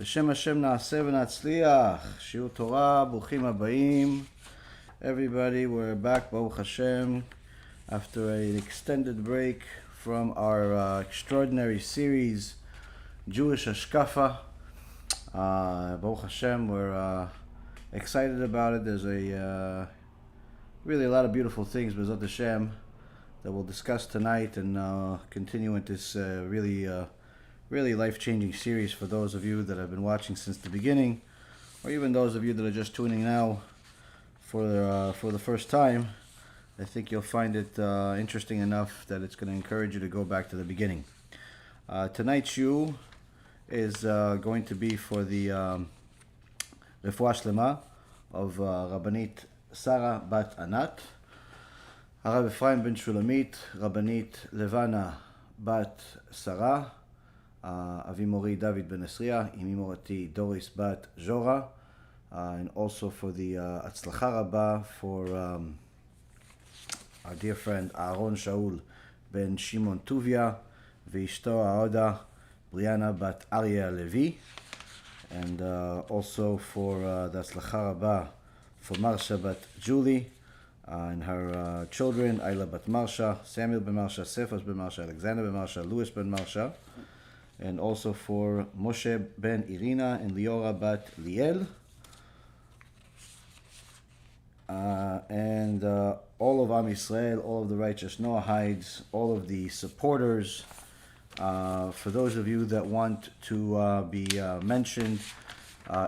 בשם HaShem na'aseh v'natzliach. Shiur Torah, bruchim habayim. Everybody, we're back, Baruch HaShem, after an extended break from our extraordinary series, Jewish Hashkafa. Baruch HaShem, we're excited about it. There's really a lot of beautiful things, BeEzrat HaShem, that we'll discuss tonight and continue into this really life-changing series for those of you that have been watching since the beginning, or even those of you that are just tuning now for the first time. I think you'll find it interesting enough that it's going to encourage you to go back to the beginning. Tonight's shiur is going to be for the Refuah Shlema of Rabbanit Sarah Bat Anat, Harav Ephraim Ben Shulamit, Rabbanit Levana Bat Sarah, Avi Mori David Ben Esriya, Imi Morati Doris Bat Zora, and also for the Atzlacha Rabba for our dear friend Aaron Shaul Ben Shimon Tuvia, Veishto Aoda Brianna Bat Arya Levi, and also for the Atzlacha Rabba for Marsha Bat Julie, and her children, Ayla Bat Marsha, Samuel Ben Marsha, Cephas Ben Marsha, Alexander Ben Marsha, Louis Ben Marsha, and also for Moshe Ben Irina and Liora Bat Liel, and all of Am Yisrael, all of the righteous Noahides, all of the supporters. For those of you that want to be mentioned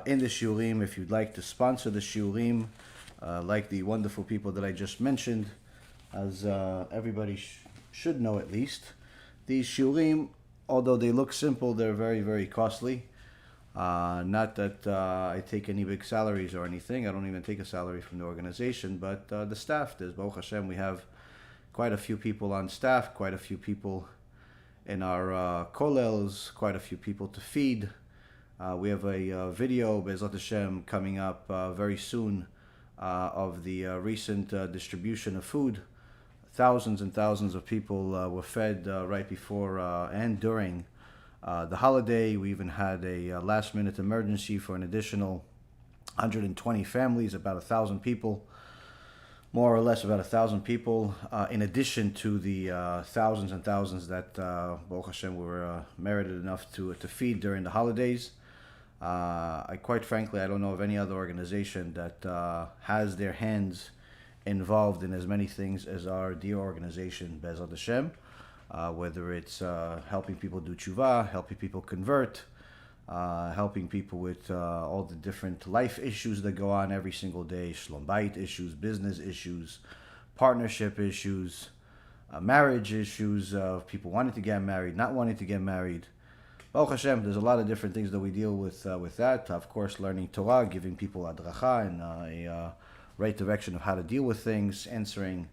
in the shiurim, if you'd like to sponsor the shiurim, like the wonderful people that I just mentioned, as everybody should know at least, these shiurim, although they look simple, they're very, very costly. Not that I take any big salaries or anything. I don't even take a salary from the organization, but the staff, there's Baruch HaShem, we have quite a few people on staff, quite a few people in our kollels, quite a few people to feed. We have a video, BeEzrat HaShem, coming up very soon of the recent distribution of food. Thousands and thousands of people were fed right before and during the holiday. We even had a last-minute emergency for an additional 120 families, about 1,000 people, more or less about 1,000 people, in addition to the thousands and thousands that Baruch HaShem were merited enough to feed during the holidays. Quite frankly, I don't know of any other organization that has their hands involved in as many things as our dear organization, BeEzrat HaShem, whether it's helping people do tshuva, helping people convert, helping people with all the different life issues that go on every single day, Shalom bayis issues, business issues, partnership issues, marriage issues, people wanting to get married, not wanting to get married. Baruch HaShem, there's a lot of different things that we deal with that. Of course, learning Torah, giving people adracha and a right direction of how to deal with things, answering,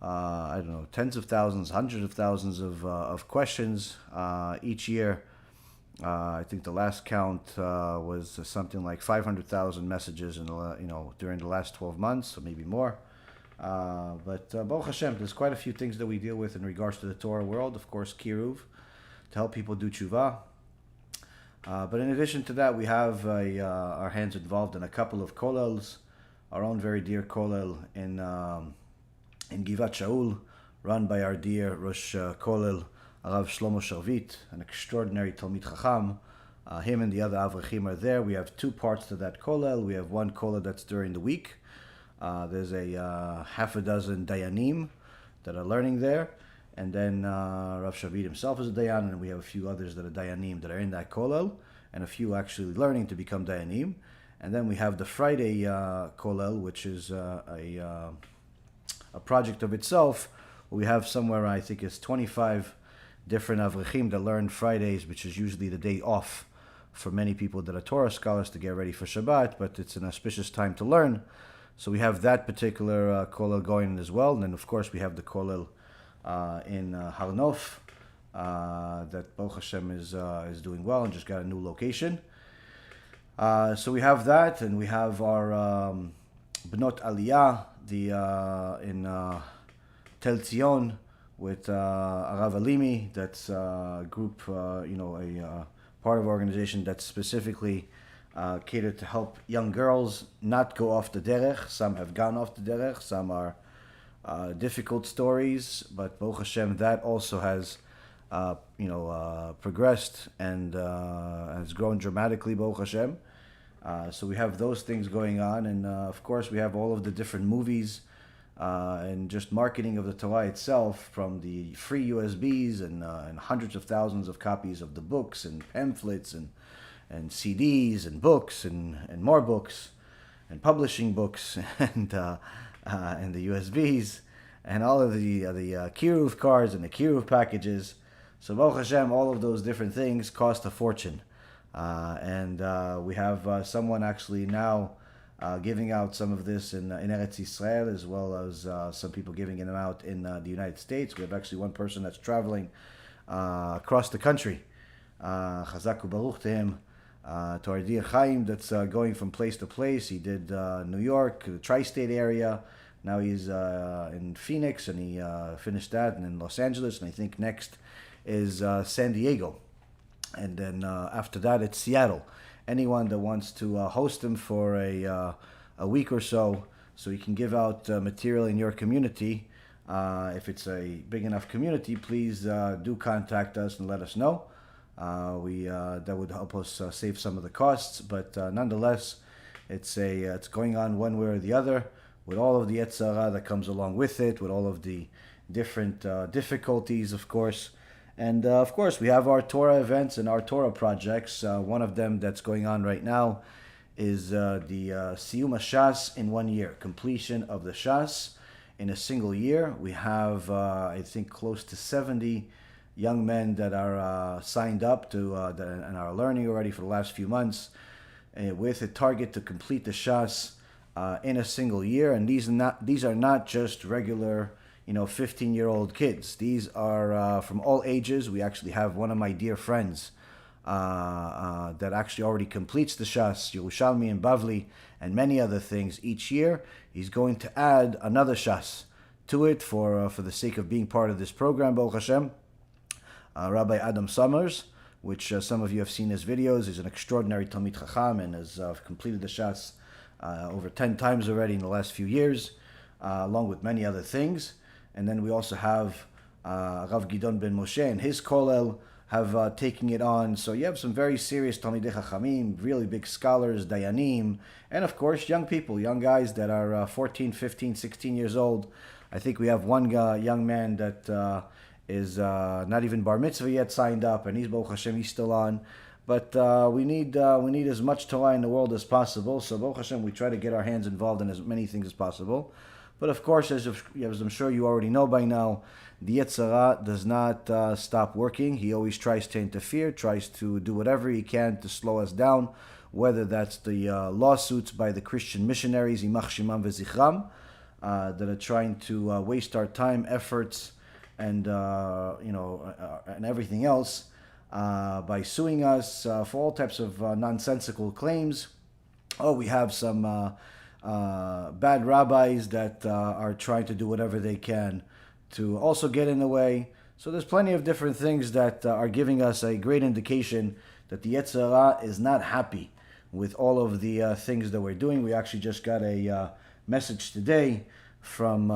I don't know, tens of thousands, hundreds of thousands of questions each year. I think the last count was something like 500,000 messages in during the last 12 months, or maybe more. But Baruch HaShem, there's quite a few things that we deal with in regards to the Torah world. Of course, kiruv, to help people do tshuva. But in addition to that, we have our hands involved in a couple of kollels. Our own very dear kollel in Givat Shaul, run by our dear Rosh Kollel, Rav Shlomo Sharvit, an extraordinary Talmid Chacham. Him and the other Avrechim are there. We have two parts to that kollel. We have one kollel that's during the week. There's a half a dozen dayanim that are learning there. And then Rav Sharvit himself is a dayan, and we have a few others that are dayanim that are in that kollel, and a few actually learning to become dayanim. And then we have the Friday kollel, which is a project of itself. We have somewhere, I think it's 25 different avrechim that learn Fridays, which is usually the day off for many people that are Torah scholars to get ready for Shabbat, but it's an auspicious time to learn. So we have that particular kollel going as well. And then, of course, we have the kollel in Har Nof that Baruch HaShem is doing well and just got a new location. So we have that, and we have our Bnot Aliyah, in Tel Zion with Arav Alimi. That's a group, a part of an organization that's specifically catered to help young girls not go off the derech. Some have gone off the derech, some are difficult stories, but Baruch Hashem, that also has progressed and has grown dramatically, Baruch Hashem. So we have those things going on, and of course we have all of the different movies and just marketing of the Torah itself, from the free USBs and hundreds of thousands of copies of the books and pamphlets and CDs and books and more books and publishing books and the USBs and all of the Kiruv cards and the Kiruv packages. So Baruch Hashem, all of those different things cost a fortune. And we have someone actually now giving out some of this in Eretz Yisrael, as well as some people giving it out in the United States. We have actually one person that's traveling across the country. Chazak u'baruch to him, to our dear Chaim, that's going from place to place. He did New York, the tri-state area. Now he's in Phoenix, and he finished that, and in Los Angeles, and I think next is San Diego. And then after that, it's Seattle. Anyone that wants to host him for a week or so you can give out material in your community. If it's a big enough community, please do contact us and let us know. That would help us save some of the costs. But nonetheless, it's going on one way or the other, with all of the Yetzer that comes along with it, with all of the different difficulties, of course. And of course, we have our Torah events and our Torah projects. One of them that's going on right now is the Siyum Shas in 1 year, completion of the Shas in a single year. We have, I think, close to 70 young men that are signed up to and are learning already for the last few months, with a target to complete the Shas in a single year. And these are not just regular 15-year-old kids. These are from all ages. We actually have one of my dear friends that actually already completes the Shas, Yerushalmi and Bavli, and many other things each year. He's going to add another Shas to it for the sake of being part of this program, Baruch Hashem. Rabbi Adam Summers, which some of you have seen his videos, is an extraordinary Talmid Chacham and has completed the Shas over 10 times already in the last few years, along with many other things. And then we also have Rav Gidon ben Moshe and his Kollel have taken it on. So you have some very serious Talmidei Chachamim, really big scholars, Dayanim, and of course young people, young guys that are 14, 15, 16 years old. I think we have one young man that is not even bar mitzvah yet signed up, and he's Baruch Hashem, he's still on. But we need as much Torah in the world as possible. So Baruch Hashem, we try to get our hands involved in as many things as possible. But of course, as I'm sure you already know by now, the Yetzer does not stop working. He always tries to interfere, tries to do whatever he can to slow us down, whether that's the lawsuits by the Christian missionaries, Imach Shimam Vezichram, that are trying to waste our time, efforts, and and everything else by suing us for all types of nonsensical claims. We have some bad rabbis that are trying to do whatever they can to also get in the way. So there's plenty of different things that are giving us a great indication that the Yetzer is not happy with all of the things that we're doing. We actually just got a message today from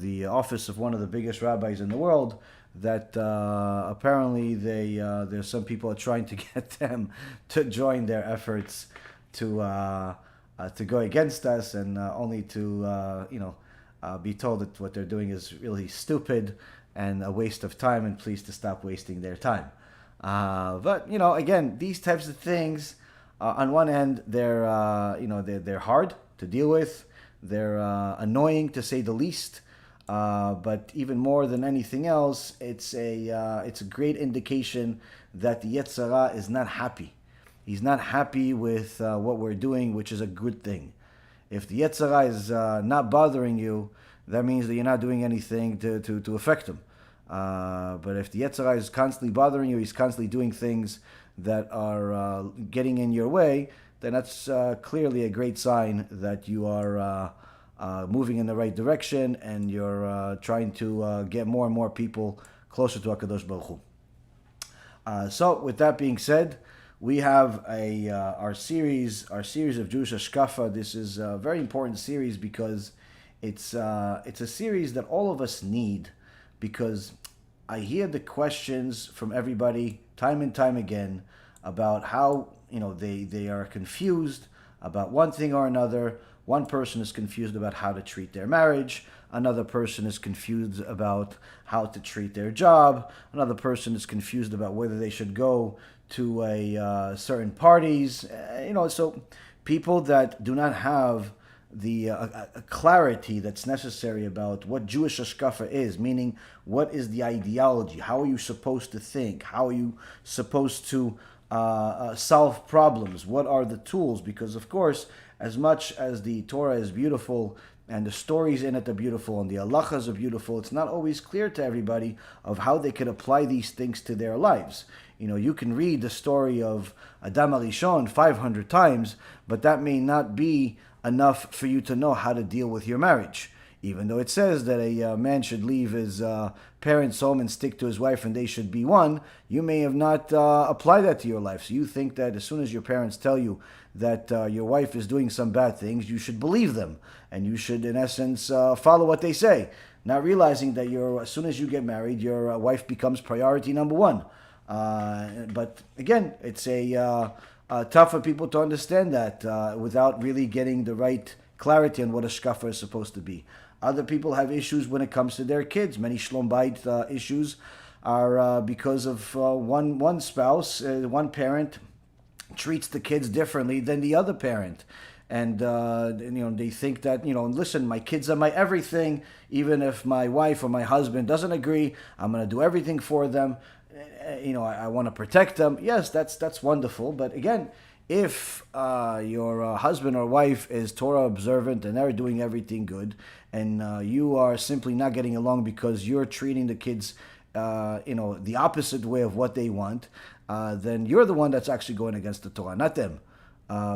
the office of one of the biggest rabbis in the world that apparently there's some people are trying to get them to join their efforts to go against us, and only to be told that what they're doing is really stupid and a waste of time, and please to stop wasting their time. But again, these types of things, on one end, they're hard to deal with. They're annoying to say the least. But even more than anything else, it's a great indication that the Yetzer is not happy. He's not happy with what we're doing, which is a good thing. If the Yetzer is not bothering you, that means that you're not doing anything to affect him. But if the Yetzer is constantly bothering you, he's constantly doing things that are getting in your way, then that's clearly a great sign that you are moving in the right direction, and you're trying to get more and more people closer to HaKadosh Baruch Hu. So with that being said, we have our series of Jewish Hashkafa. This is a very important series because it's a series that all of us need, because I hear the questions from everybody time and time again about how they are confused about one thing or another. One person is confused about how to treat their marriage. Another person is confused about how to treat their job. Another person is confused about whether they should go to certain parties. So people that do not have the clarity that's necessary about what Jewish Hashkafa is, meaning what is the ideology, how are you supposed to think, how are you supposed to solve problems, what are the tools, because of course, as much as the Torah is beautiful and the stories in it are beautiful and the halachas are beautiful, it's not always clear to everybody of how they could apply these things to their lives. You can read the story of Adam HaRishon 500 times, but that may not be enough for you to know how to deal with your marriage. Even though it says that a man should leave his parents' home and stick to his wife and they should be one, you may have not applied that to your life. So you think that as soon as your parents tell you that your wife is doing some bad things, you should believe them. And you should, in essence, follow what they say. Not realizing that as soon as you get married, your wife becomes priority number one. But again, it's tough for people to understand that without really getting the right clarity on what a shkafa is supposed to be. Other people have issues when it comes to their kids. Many shlom bayit issues are because of one spouse, one parent treats the kids differently than the other parent. And they think that, listen, my kids are my everything. Even if my wife or my husband doesn't agree, I'm going to do everything for them. I want to protect them. Yes, that's wonderful. But again, if your husband or wife is Torah observant and they're doing everything good, and you are simply not getting along because you're treating the kids, the opposite way of what they want, then you're the one that's actually going against the Torah, not them.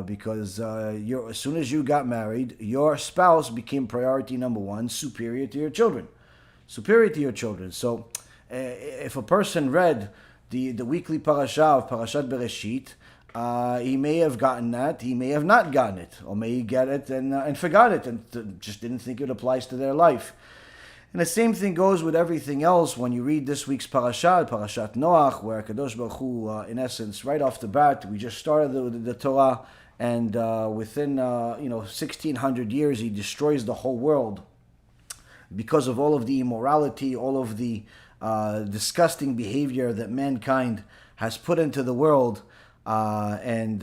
Because as soon as you got married, your spouse became priority number one, superior to your children. So if a person read the weekly parasha of Parashat Bereshit, he may have gotten that, he may have not gotten it, or may get it and forgot it and just didn't think it applies to their life. And the same thing goes with everything else. When you read this week's parashat Noach, where Kadosh Baruch Hu, in essence, right off the bat, we just started the Torah, and within 1,600 years, he destroys the whole world because of all of the immorality, all of the disgusting behavior that mankind has put into the world, and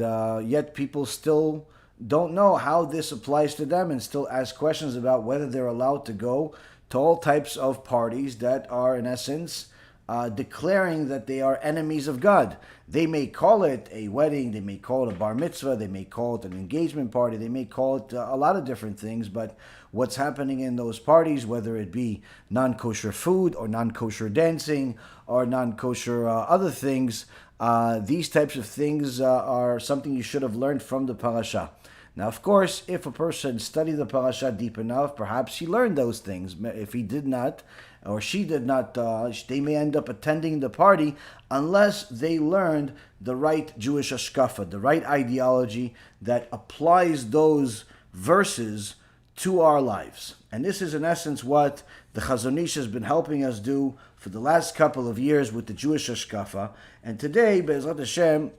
yet people still don't know how this applies to them and still ask questions about whether they're allowed to go to all types of parties that are, in essence, declaring that they are enemies of God. They may call it a wedding, they may call it a bar mitzvah, they may call it an engagement party, they may call it a lot of different things, but what's happening in those parties, whether it be non-kosher food or non-kosher dancing or non-kosher other things, these types of things are something you should have learned from the parasha. Now, of course, if a person studied the parasha deep enough, perhaps he learned those things. If he did not, or she did not, they may end up attending the party unless they learned the right Jewish Hashkafa, the right ideology that applies those verses to our lives. And this is in essence what the Chazon Ish has been helping us do for the last couple of years with the Jewish Hashkafa. And today, BeEzrat HaShem,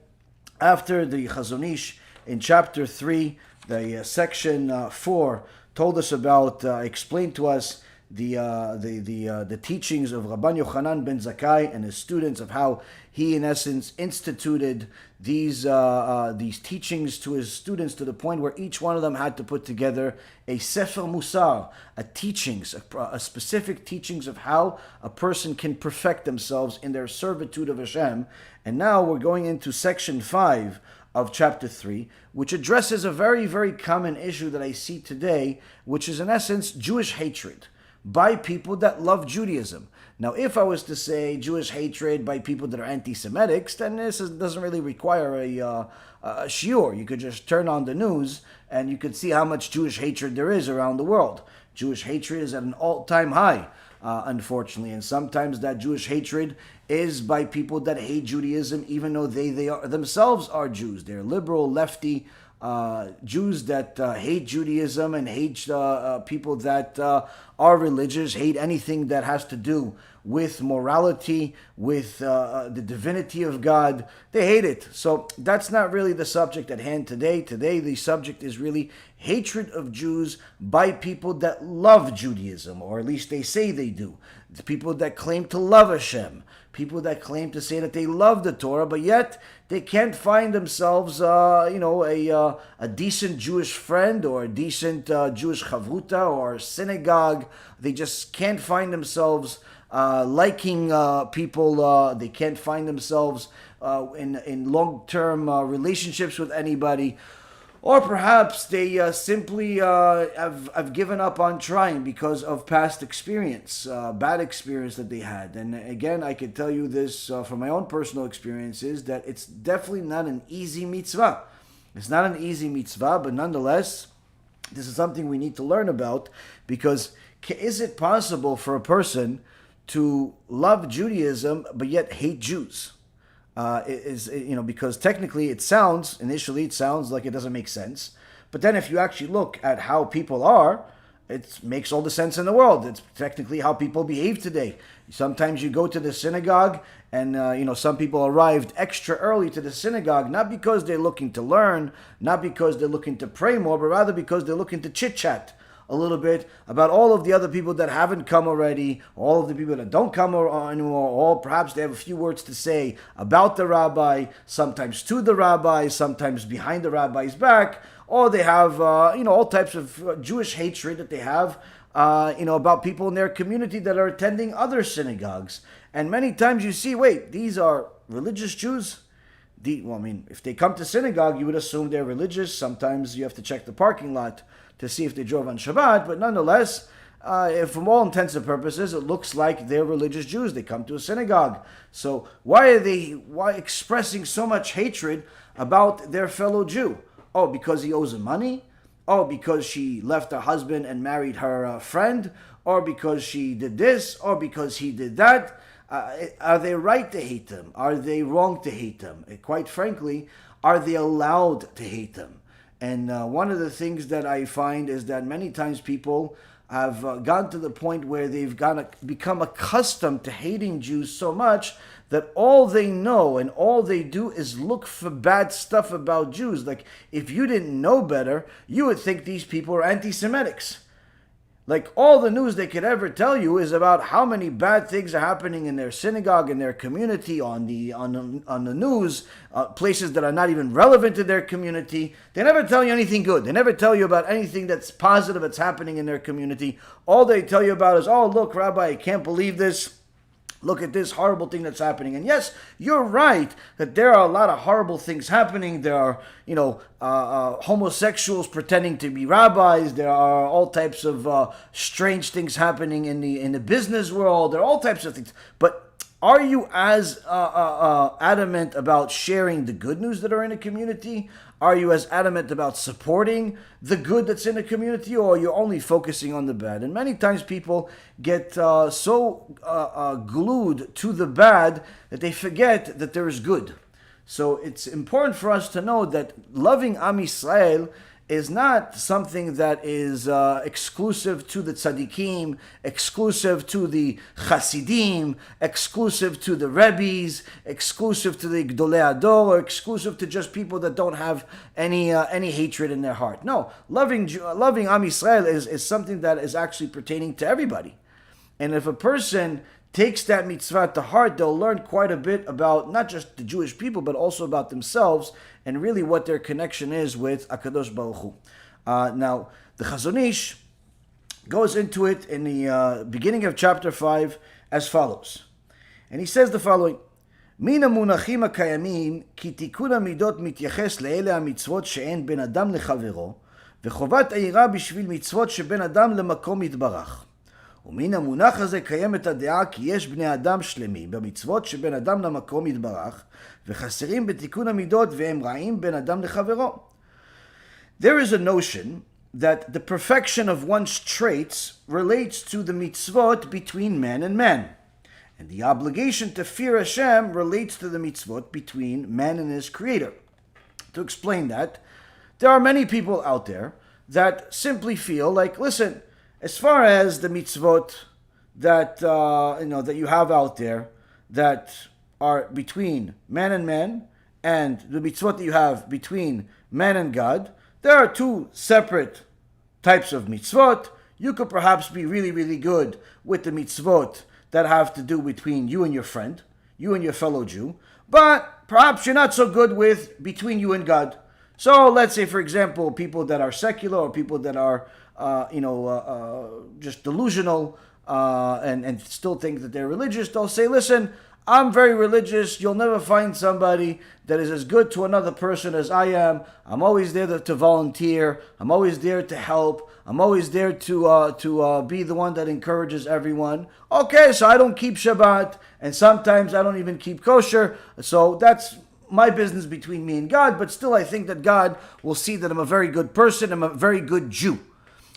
after the Chazon Ish in chapter 3, the section 4, told us about, explained to us the teachings of Rabban Yochanan ben Zakkai and his students, of how he, in essence, instituted these teachings to his students to the point where each one of them had to put together a Sefer MUSSAR, a specific teachings of how a person can perfect themselves in their servitude of HaShem. And now we're going into section 5 of chapter 3, which addresses a very, very common issue that I see today, which is in essence Jewish hatred by people that love Judaism. Now, if I was to say Jewish hatred by people that are anti-Semitics, then this doesn't really require a shiur. You could just turn on the news and you could see how much Jewish hatred there is around the world. Jewish hatred is at an all-time high, unfortunately. And sometimes that Jewish hatred is by people that hate Judaism, even though they are, themselves are Jews. They're liberal, lefty Jews that hate Judaism and hate people that are religious, hate anything that has to do with morality, with the divinity of God. They hate it. So that's not really the subject at hand today. Today, the subject is really hatred of Jews by people that love Judaism, or at least they say they do. The people that claim to love HaShem, people that claim to say that they love the Torah, but yet they can't find themselves, a decent Jewish friend or a decent Jewish chavruta or synagogue. They just can't find themselves liking people. They can't find themselves in long-term relationships with anybody. Or perhaps they simply have given up on trying because of past experience, bad experience that they had. And again, I can tell you this from my own personal experiences, that it's definitely not an easy mitzvah. It's not an easy mitzvah, but nonetheless, this is something we need to learn about, because is it possible for a person to love Judaism but yet hate Jews? Because technically it sounds like it doesn't make sense. But then if you actually look at how people are, it makes all the sense in the world. It's technically how people behave today. Sometimes you go to the synagogue and, some people arrived extra early to the synagogue, not because they're looking to learn, not because they're looking to pray more, but rather because they're looking to chit-chat a little bit about all of the other people that haven't come already, all of the people that don't come anymore, or perhaps they have a few words to say about the rabbi, sometimes to the rabbi, sometimes behind the rabbi's back, or they have, all types of Jewish hatred that they have, about people in their community that are attending other synagogues. And many times you see, wait, these are religious Jews? If they come to synagogue, you would assume they're religious. Sometimes you have to check the parking lot to see if they drove on Shabbat, but nonetheless, from all intents and purposes, it looks like they're religious Jews. They come to a synagogue. So why expressing so much hatred about their fellow Jew? Oh, because he owes them money? Oh, because she left her husband and married her friend? Or because she did this? Or because he did that? Are they right to hate them? Are they wrong to hate them? And quite frankly, are they allowed to hate them? And one of the things that I find is that many times people have gone to the point where they've become accustomed to hating Jews so much that all they know and all they do is look for bad stuff about Jews. Like, if you didn't know better, you would think these people are anti-Semitics. Like, all the news they could ever tell you is about how many bad things are happening in their synagogue, in their community, on the news, places that are not even relevant to their community. They never tell you anything good. They never tell you about anything that's positive that's happening in their community. All they tell you about is, oh, look, Rabbi, I can't believe this. Look at this horrible thing that's happening. And yes, you're right that there are a lot of horrible things happening. There are, homosexuals pretending to be rabbis. There are all types of strange things happening in the business world. There are all types of things. But are you as adamant about sharing the good news that are in the community? Are you as adamant about supporting the good that's in the community, or are you only focusing on the bad? And many times people get so glued to the bad that they forget that there is good. So it's important for us to know that loving Am Yisrael is not something that is exclusive to the tzaddikim, exclusive to the chasidim, exclusive to the rebbes, exclusive to the gdolei ador, or exclusive to just people that don't have any hatred in their heart. No, loving Am Yisrael is something that is actually pertaining to everybody. And if a person takes that mitzvah to heart, they'll learn quite a bit about not just the Jewish people, but also about themselves, and really what their connection is with HaKadosh Baruch Hu. Now, the Chazon Ish goes into it in the beginning of chapter 5 as follows. And he says the following, מן המונחים הקיימים, כי תיקון המידות מתייחס לאלה המצוות שאין בין אדם לחברו, וחובת העירה בשביל מצוות שבין אדם למקום יתברך. ומן המונח הזה קיימת הדעה כי יש בני אדם שלמים במצוות שבין אדם למקום יתברך, וחסרים בתיקון המידות והם רעים בין אדם לחברו. There is a notion that the perfection of one's traits relates to the mitzvot between man and man. And the obligation to fear Hashem relates to the mitzvot between man and his creator. To explain that, there are many people out there that simply feel like, listen, as far as the mitzvot that that you have out there that are between man and the mitzvot that you have between man and God, there are two separate types of mitzvot. You could perhaps be really, really good with the mitzvot that have to do between you and your friend, you and your fellow Jew, but perhaps you're not so good with between you and God. So let's say, for example, people that are secular or people that are, just delusional and still think that they're religious, they'll say, listen, I'm very religious. You'll never find somebody that is as good to another person as I am. I'm always there to volunteer. I'm always there to help. I'm always there to be the one that encourages everyone. Okay, so I don't keep Shabbat, and sometimes I don't even keep kosher. So that's my business between me and God, but still I think that God will see that I'm a very good person. I'm a very good Jew.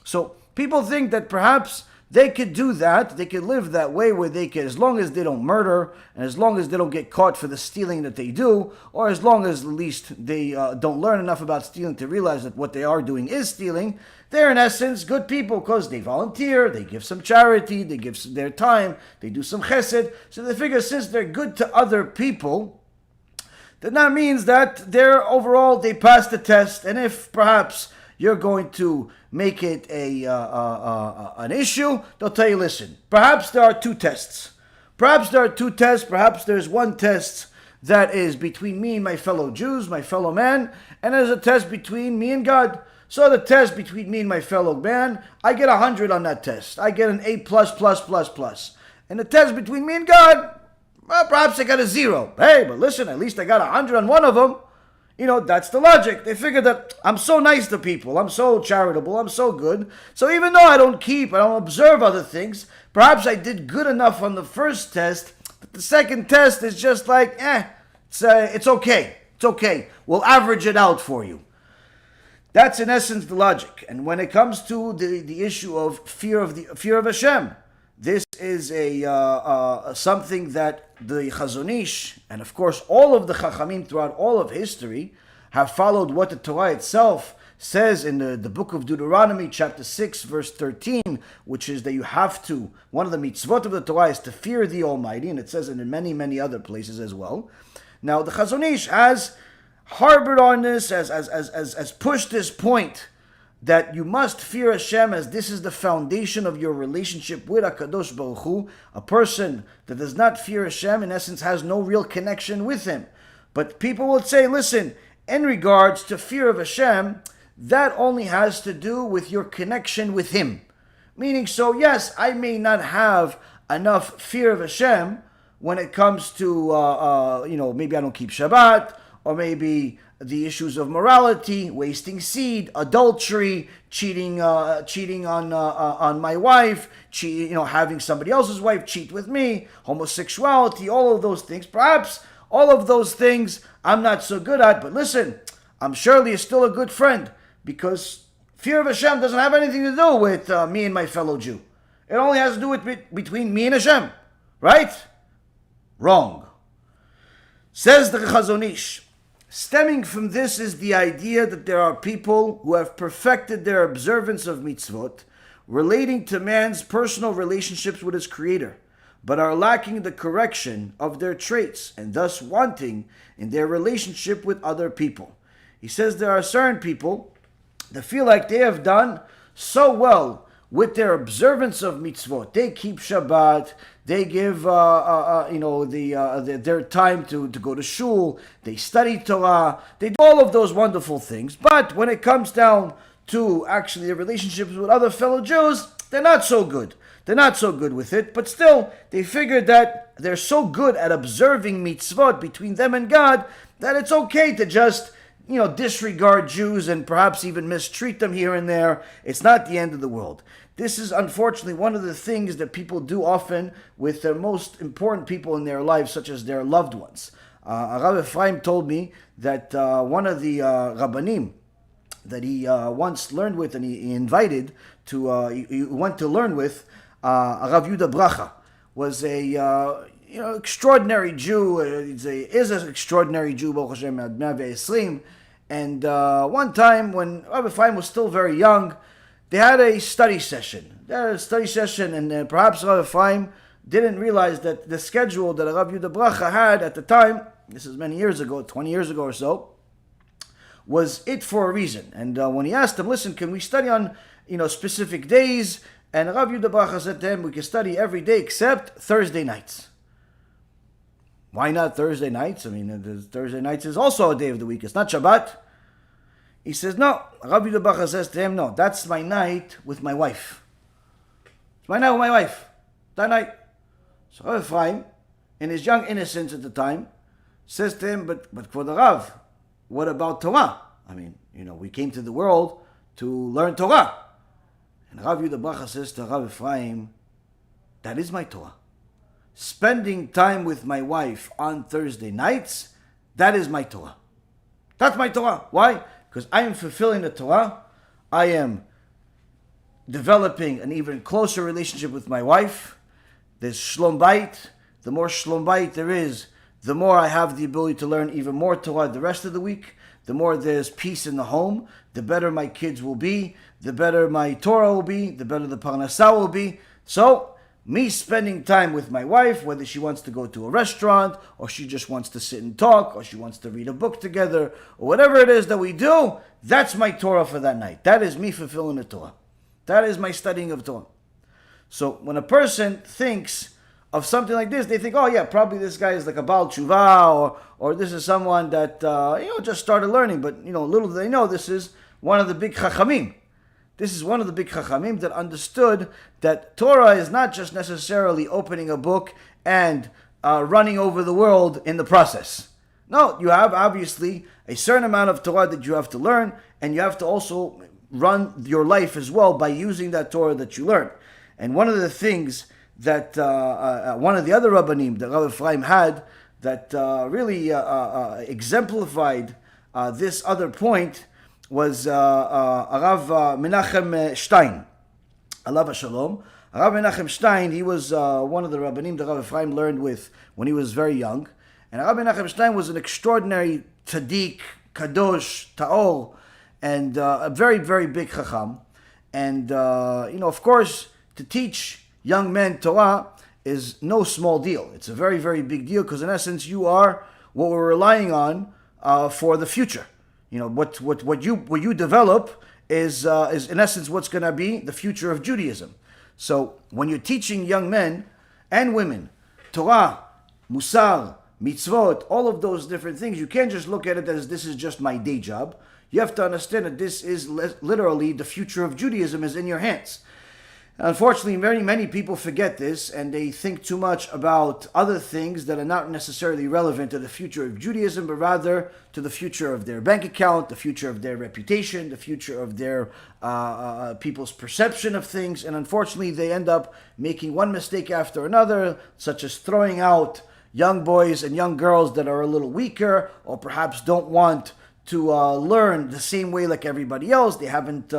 So people think that perhaps they could do that, they could live that way where they can, as long as they don't murder, and as long as they don't get caught for the stealing that they do, or as long as at least they don't learn enough about stealing to realize that what they are doing is stealing, they're in essence good people because they volunteer, they give some charity, they give some their time, they do some chesed. So they figure since they're good to other people, then that means that they're overall, they pass the test, and if perhaps you're going to make it an issue, they'll tell you, listen, perhaps there are two tests. Perhaps there are two tests. Perhaps there's one test that is between me and my fellow Jews, my fellow man, and there's a test between me and God. So the test between me and my fellow man, I get 100 on that test. I get an A+++++. And the test between me and God, well, perhaps I got a 0. Hey, but listen, at least I got 100 on one of them. That's the logic. They figure that I'm so nice to people, I'm so charitable, I'm so good. So even though I don't observe other things, perhaps I did good enough on the first test, but the second test is just like, it's okay. It's okay. We'll average it out for you. That's in essence the logic. And when it comes to the issue of fear of Hashem, this is something that the Chazon Ish, and of course all of the Chachamim throughout all of history, have followed what the Torah itself says in the book of Deuteronomy, chapter 6, verse 13, which is that you have to, one of the mitzvot of the Torah is to fear the Almighty, and it says it in many, many other places as well. Now the Chazon Ish has harbored on this, as pushed this point, that you must fear Hashem as this is the foundation of your relationship with HaKadosh Baruch Hu. A person that does not fear Hashem, in essence, has no real connection with Him. But people will say, listen, in regards to fear of Hashem, that only has to do with your connection with Him. Meaning, so yes, I may not have enough fear of Hashem when it comes to, maybe I don't keep Shabbat, or maybe the issues of morality, wasting seed, adultery, cheating on my wife, having somebody else's wife cheat with me, homosexuality, all of those things. Perhaps all of those things I'm not so good at, but listen, I'm surely still a good friend because fear of Hashem doesn't have anything to do with me and my fellow Jew. It only has to do with between me and Hashem, right? Wrong. Says the Chazon Ish. Stemming from this is the idea that there are people who have perfected their observance of mitzvot relating to man's personal relationships with his creator, but are lacking the correction of their traits and thus wanting in their relationship with other people. He says there are certain people that feel like they have done so well with their observance of mitzvot. They keep Shabbat, they give their time to go to shul, they study Torah, they do all of those wonderful things. But when it comes down to actually their relationships with other fellow Jews, they're not so good. They're not so good with it, but still, they figure that they're so good at observing mitzvot between them and God that it's okay to just, disregard Jews and perhaps even mistreat them here and there. It's not the end of the world. This is unfortunately one of the things that people do often with their most important people in their lives, such as their loved ones. Rav Ephraim told me that one of the Rabbanim that he once learned with, and he invited to, he went to learn with, Rav Yudah Bracha, was a extraordinary Jew. Is an extraordinary Jew, Baal Shem Tov. And one time when Rav Ephraim was still very young, they had a study session. And perhaps Rav Ephraim didn't realize that the schedule that Rav Yudah Bracha had at the time, this is many years ago, 20 years ago or so, was it for a reason. And when he asked him, listen, can we study on specific days? And Rav Yudah Bracha said to him, we can study every day except Thursday nights. Why not Thursday nights? I mean, Thursday nights is also a day of the week. It's not Shabbat. He says, no. Rav Yudah Bracha says to him, no, that's my night with my wife. It's my night with my wife. That night. So Rav Ephraim, in his young innocence at the time, says to him, but for the Rav, what about Torah? I mean, we came to the world to learn Torah. And Rav Yudah Bracha says to Rav Ephraim, that is my Torah. Spending time with my wife on Thursday nights, that is my Torah. That's my Torah. Why? Because I am fulfilling the Torah. I am developing an even closer relationship with my wife. There's Shalom Bayit. The more Shalom Bayit there is, the more I have the ability to learn even more Torah the rest of the week. The more there's peace in the home, the better my kids will be, the better my Torah will be, the better the Parnassah will be. So, me spending time with my wife, whether she wants to go to a restaurant, or she just wants to sit and talk, or she wants to read a book together, or whatever it is that we do, that's my Torah for that night. That is me fulfilling the Torah. That is my studying of Torah. So, when a person thinks of something like this, they think, oh yeah, probably this guy is like a Baal Tshuva, or this is someone that just started learning. But little do they know, this is one of the big Chachamim. This is one of the big Chachamim that understood that Torah is not just necessarily opening a book and running over the world in the process. No, you have obviously a certain amount of Torah that you have to learn, and you have to also run your life as well by using that Torah that you learn. And one of the things that one of the other Rabbanim that Rav Ephraim had that really exemplified this other point was Harav Menachem Stein. Alav Shalom. Harav Menachem Stein, he was one of the Rabbanim that Rav Ephraim learned with when he was very young. And Harav Menachem Stein was an extraordinary tzaddik, kadosh, ta'or, and a very, very big chacham. And, of course, to teach young men Torah is no small deal. It's a very, very big deal because in essence you are what we're relying on for the future. What you develop is in essence what's going to be the future of Judaism. So when you're teaching young men and women Torah, MUSSAR, Mitzvot, all of those different things, you can't just look at it as this is just my day job. You have to understand that this is literally the future of Judaism is in your hands. Unfortunately, many people forget this, and they think too much about other things that are not necessarily relevant to the future of Judaism, but rather to the future of their bank account, the future of their reputation, the future of their people's perception of things. And unfortunately, they end up making one mistake after another, such as throwing out young boys and young girls that are a little weaker, or perhaps don't want to learn the same way like everybody else. They haven't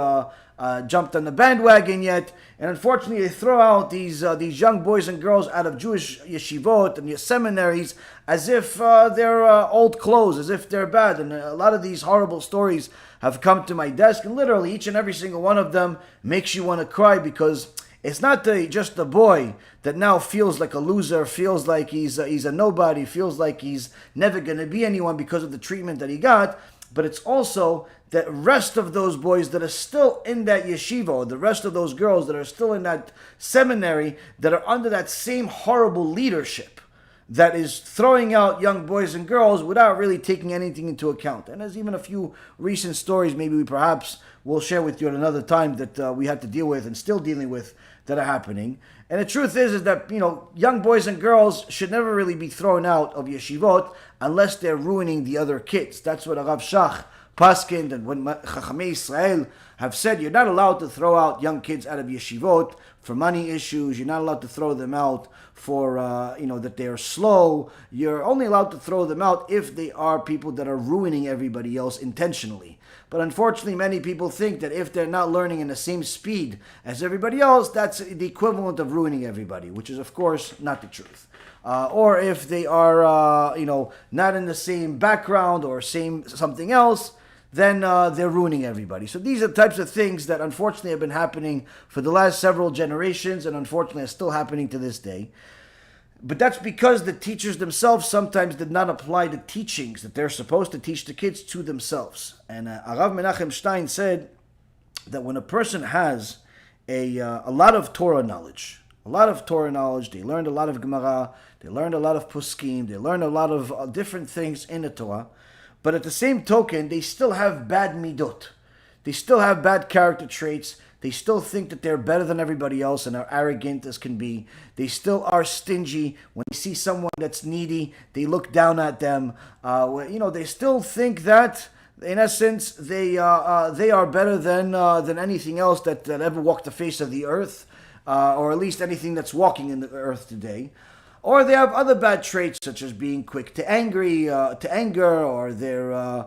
jumped on the bandwagon yet, and unfortunately they throw out these young boys and girls out of Jewish Yeshivot and seminaries as if they're old clothes, as if they're bad. And a lot of these horrible stories have come to my desk, and literally each and every single one of them makes you want to cry, because it's not just the boy that now feels like a loser, feels like he's a nobody, feels like he's never going to be anyone because of the treatment that he got, but it's also the rest of those boys that are still in that yeshiva, or the rest of those girls that are still in that seminary, that are under that same horrible leadership that is throwing out young boys and girls without really taking anything into account. And there's even a few recent stories maybe we perhaps will share with you at another time that we had to deal with and still dealing with that are happening. And the truth is that, young boys and girls should never really be thrown out of yeshivot unless they're ruining the other kids. That's what Rav Shach Paskin and when Chachamei Israel have said, you're not allowed to throw out young kids out of yeshivot for money issues. You're not allowed to throw them out for, that they're slow. You're only allowed to throw them out if they are people that are ruining everybody else intentionally. But unfortunately, many people think that if they're not learning in the same speed as everybody else, that's the equivalent of ruining everybody, which is, of course, not the truth. Or if they are, not in the same background or same something else, then they're ruining everybody. So these are the types of things that unfortunately have been happening for the last several generations and unfortunately are still happening to this day. But that's because the teachers themselves sometimes did not apply the teachings that they're supposed to teach the kids to themselves. And Harav Menachem Stein said that when a person has a lot of Torah knowledge, they learned a lot of Gemara, they learned a lot of Poskim, they learned a lot of different things in the Torah, but at the same token, they still have bad midot. They still have bad character traits. They still think that they're better than everybody else and are arrogant as can be. They still are stingy. When they see someone that's needy, they look down at them. They still think that, in essence, they are better than anything else that ever walked the face of the earth, or at least anything that's walking in the earth today. Or they have other bad traits, such as being quick to anger, or they're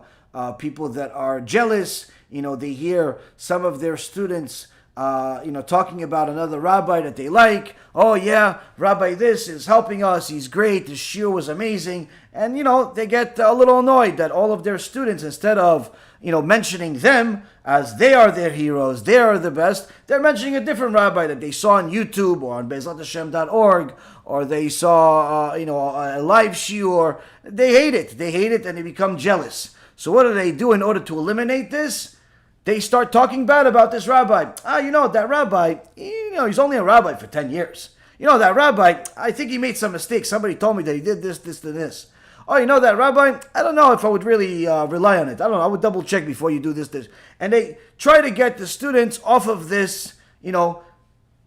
people that are jealous. They hear some of their students, talking about another rabbi that they like. Oh yeah, Rabbi this is helping us. He's great. His shiur was amazing. And, they get a little annoyed that all of their students, instead of, mentioning them as they are their heroes, they are the best, they're mentioning a different rabbi that they saw on YouTube or on BeEzrat or they saw, a live shiur. They hate it and they become jealous. So what do in order to eliminate this? They start talking bad about this rabbi. That rabbi, he's only a rabbi for 10 years. That rabbi, I think he made some mistakes. Somebody told me that he did this, and this. Oh, that rabbi, I don't know if I would really rely on it. I don't know, I would double check before you do this. And they try to get the students off of this,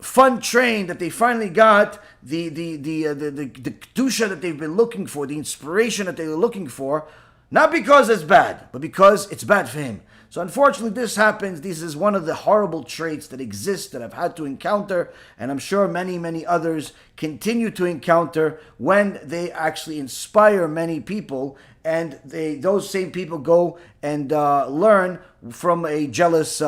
fun train that they finally got, the kedusha that they've been looking for, the inspiration that they were looking for, not because it's bad, but because it's bad for him. So unfortunately this happens. This is one of the horrible traits that exist that I've had to encounter, and I'm sure many, many others continue to encounter when they actually inspire many people, and those same people go and learn from a jealous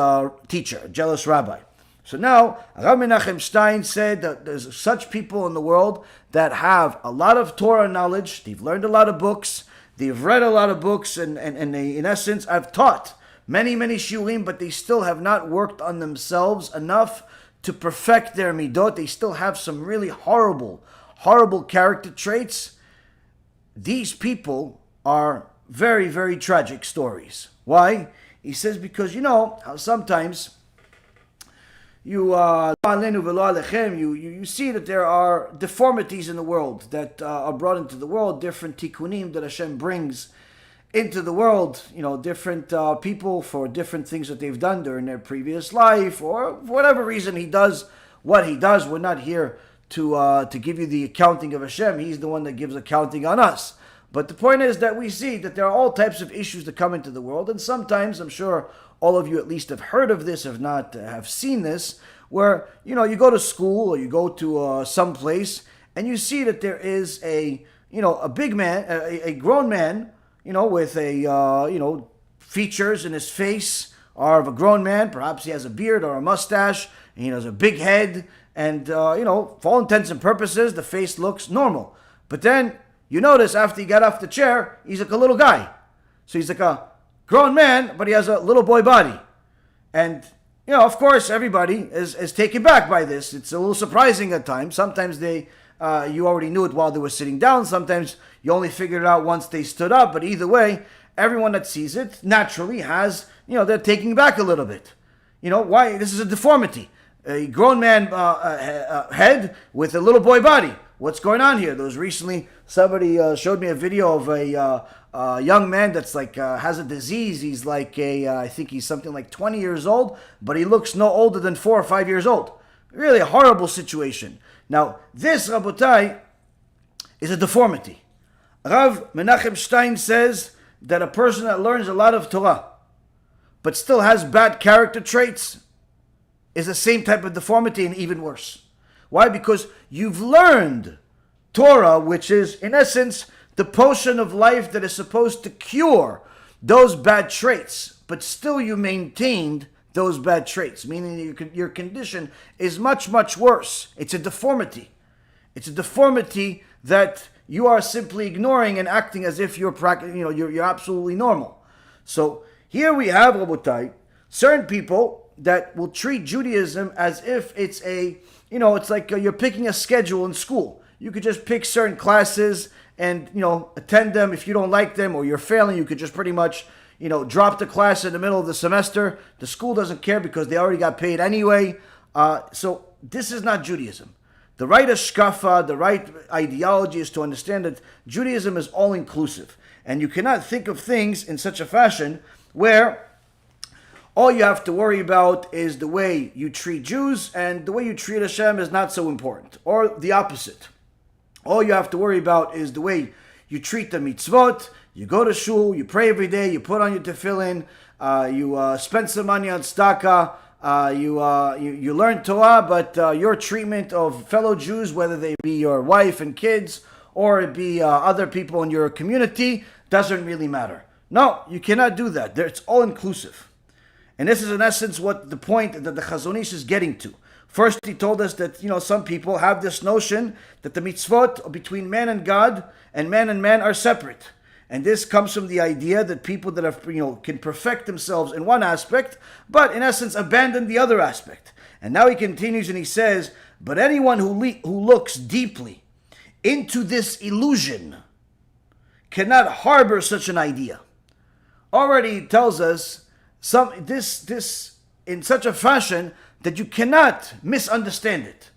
teacher, a jealous rabbi. So now, Harav Menachem Stein said that there's such people in the world that have a lot of Torah knowledge, they've learned a lot of books, they've read a lot of books, and they, in essence, have taught many, many shiurim, but they still have not worked on themselves enough to perfect their midot. They still have some really horrible character traits. These people are very, very tragic stories. Why? He says because how sometimes you see that there are deformities in the world that are brought into the world, different tikkunim that HaShem brings into the world, different people for different things that they've done during their previous life, or for whatever reason he does what he does. We're not here to give you the accounting of HaShem. He's the one that gives accounting on us. But the point is that we see that there are all types of issues that come into the world, and sometimes, I'm sure all of you at least have heard of this, if not have seen this, where, you go to school or you go to some place and you see that there is a big man, a grown man, with features in his face are of a grown man. Perhaps he has a beard or a mustache, and he has a big head, and, for all intents and purposes, the face looks normal. But then you notice after he got off the chair, he's like a little guy. So he's like a grown man, but he has a little boy body. And, of course, everybody is taken back by this. It's a little surprising at times. Sometimes you already knew it while they were sitting down. Sometimes you only figured it out once they stood up. But either way, everyone that sees it naturally has, they're taking back a little bit. Why? This is a deformity. A grown man head with a little boy body. What's going on here? There was recently, somebody showed me a video of a young man that's has a disease. He's I think he's something like 20 years old, but he looks no older than 4 or 5 years old. Really a horrible situation. Now, this, Rabotai, is a deformity. Harav Menachem Stein says that a person that learns a lot of Torah, but still has bad character traits, is the same type of deformity and even worse. Why? Because you've learned Torah, which is, in essence, the potion of life that is supposed to cure those bad traits. but still you maintained those bad traits, meaning your condition is much, much worse. It's a deformity. It's a deformity that you are simply ignoring and acting as if you're absolutely normal. So here we have, Rabotai, certain people that will treat Judaism as if it's it's like you're picking a schedule in school. You could just pick certain classes and, attend them. If you don't like them or you're failing, you could just pretty much, drop the class in the middle of the semester. The school doesn't care because they already got paid anyway. So this is not Judaism. The right Hashkafa, the right ideology is to understand that Judaism is all-inclusive. And you cannot think of things in such a fashion where all you have to worry about is the way you treat Jews and the way you treat HaShem is not so important. Or the opposite. All you have to worry about is the way you treat the Mitzvot. You go to shul, you pray every day, you put on your tefillin, you spend some money on tzedakah, you learn Torah, but your treatment of fellow Jews, whether they be your wife and kids or it be other people in your community, doesn't really matter. No, you cannot do that. It's all inclusive. And this is in essence what the point that the Chazon Ish is getting to. First, he told us that, some people have this notion that the mitzvot between man and God and man are separate. And this comes from the idea that people that have, can perfect themselves in one aspect, but in essence abandon the other aspect. And now he continues and he says, but anyone who looks deeply into this illusion cannot harbor such an idea. Already he tells us this in such a fashion that you cannot misunderstand it.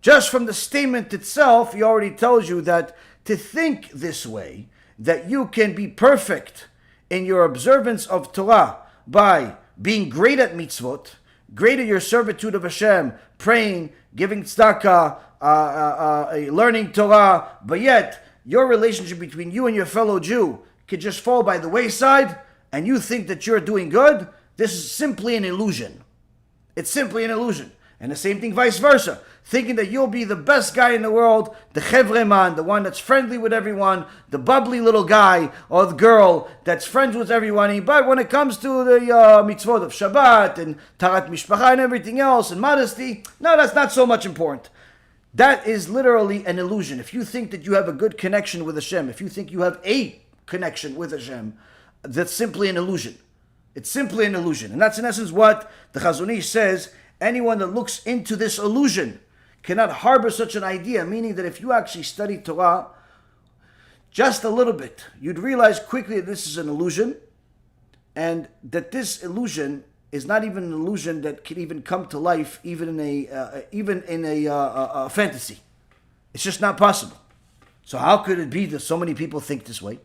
Just from the statement itself, he already tells you that to think this way, that you can be perfect in your observance of Torah by being great at mitzvot, great at your servitude of HaShem, praying, giving tzedakah, learning Torah, but yet your relationship between you and your fellow Jew could just fall by the wayside, and you think that you're doing good. This is simply an illusion. It's simply an illusion. And the same thing vice versa. Thinking that you'll be the best guy in the world, the chevreman, the one that's friendly with everyone, the bubbly little guy or the girl that's friends with everyone. But when it comes to the mitzvot of Shabbat and tarat mishpacha and everything else and modesty, no, that's not so much important. That is literally an illusion. If you think that you have a good connection with HaShem, if you think you have a connection with HaShem, that's simply an illusion. It's simply an illusion. And that's in essence what the Chazon Ish says. Anyone that looks into this illusion cannot harbor such an idea, meaning that if you actually study Torah just a little bit, you'd realize quickly that this is an illusion, and that this illusion is not even an illusion that can even come to life, even in a fantasy. It's just not possible. So how could it be that so many people think this way?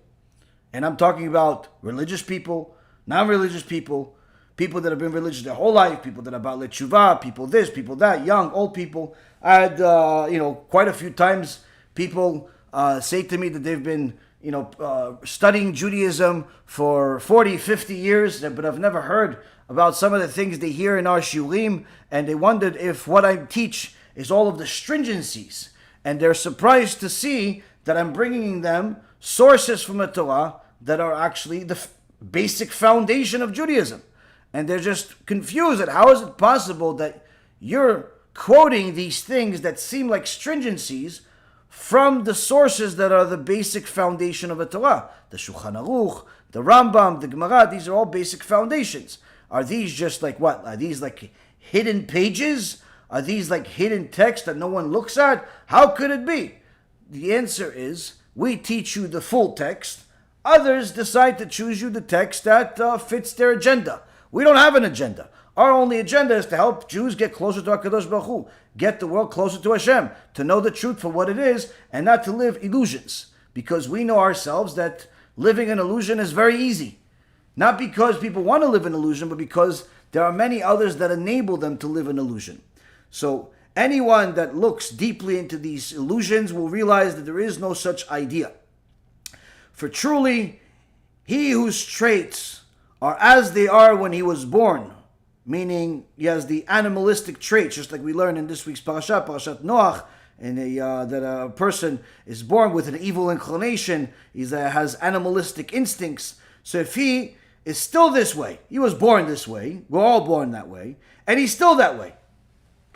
And I'm talking about religious people, non-religious people, people that have been religious their whole life, people that are about Yeshivot, people this, people that, young, old people. I had, quite a few times people say to me that they've been, studying Judaism for 40, 50 years, but I've never heard about some of the things they hear in our shiurim, and they wondered if what I teach is all of the stringencies. And they're surprised to see that I'm bringing them sources from the Torah that are actually the basic foundation of Judaism. And they're just confused at how is it possible that you're quoting these things that seem like stringencies from the sources that are the basic foundation of the Torah. The Shulchan Aruch, the Rambam, the Gemara, these are all basic foundations. Are these just like what? Are these like hidden pages? Are these like hidden text that no one looks at? How could it be? The answer is, we teach you the full text. Others decide to choose you the text that fits their agenda. We don't have an agenda. Our only agenda is to help Jews get closer to HaKadosh Baruch Hu, get the world closer to HaShem, to know the truth for what it is, and not to live illusions. Because we know ourselves that living an illusion is very easy. Not because people want to live an illusion, but because there are many others that enable them to live an illusion. So anyone that looks deeply into these illusions will realize that there is no such idea. For truly, he whose traits are as they are when he was born, meaning he has the animalistic traits, just like we learned in this week's parashat, Parashat Noach, and that a person is born with an evil inclination, he has animalistic instincts. So if he is still this way. He was born this way. We're all born that way. And he's still that way.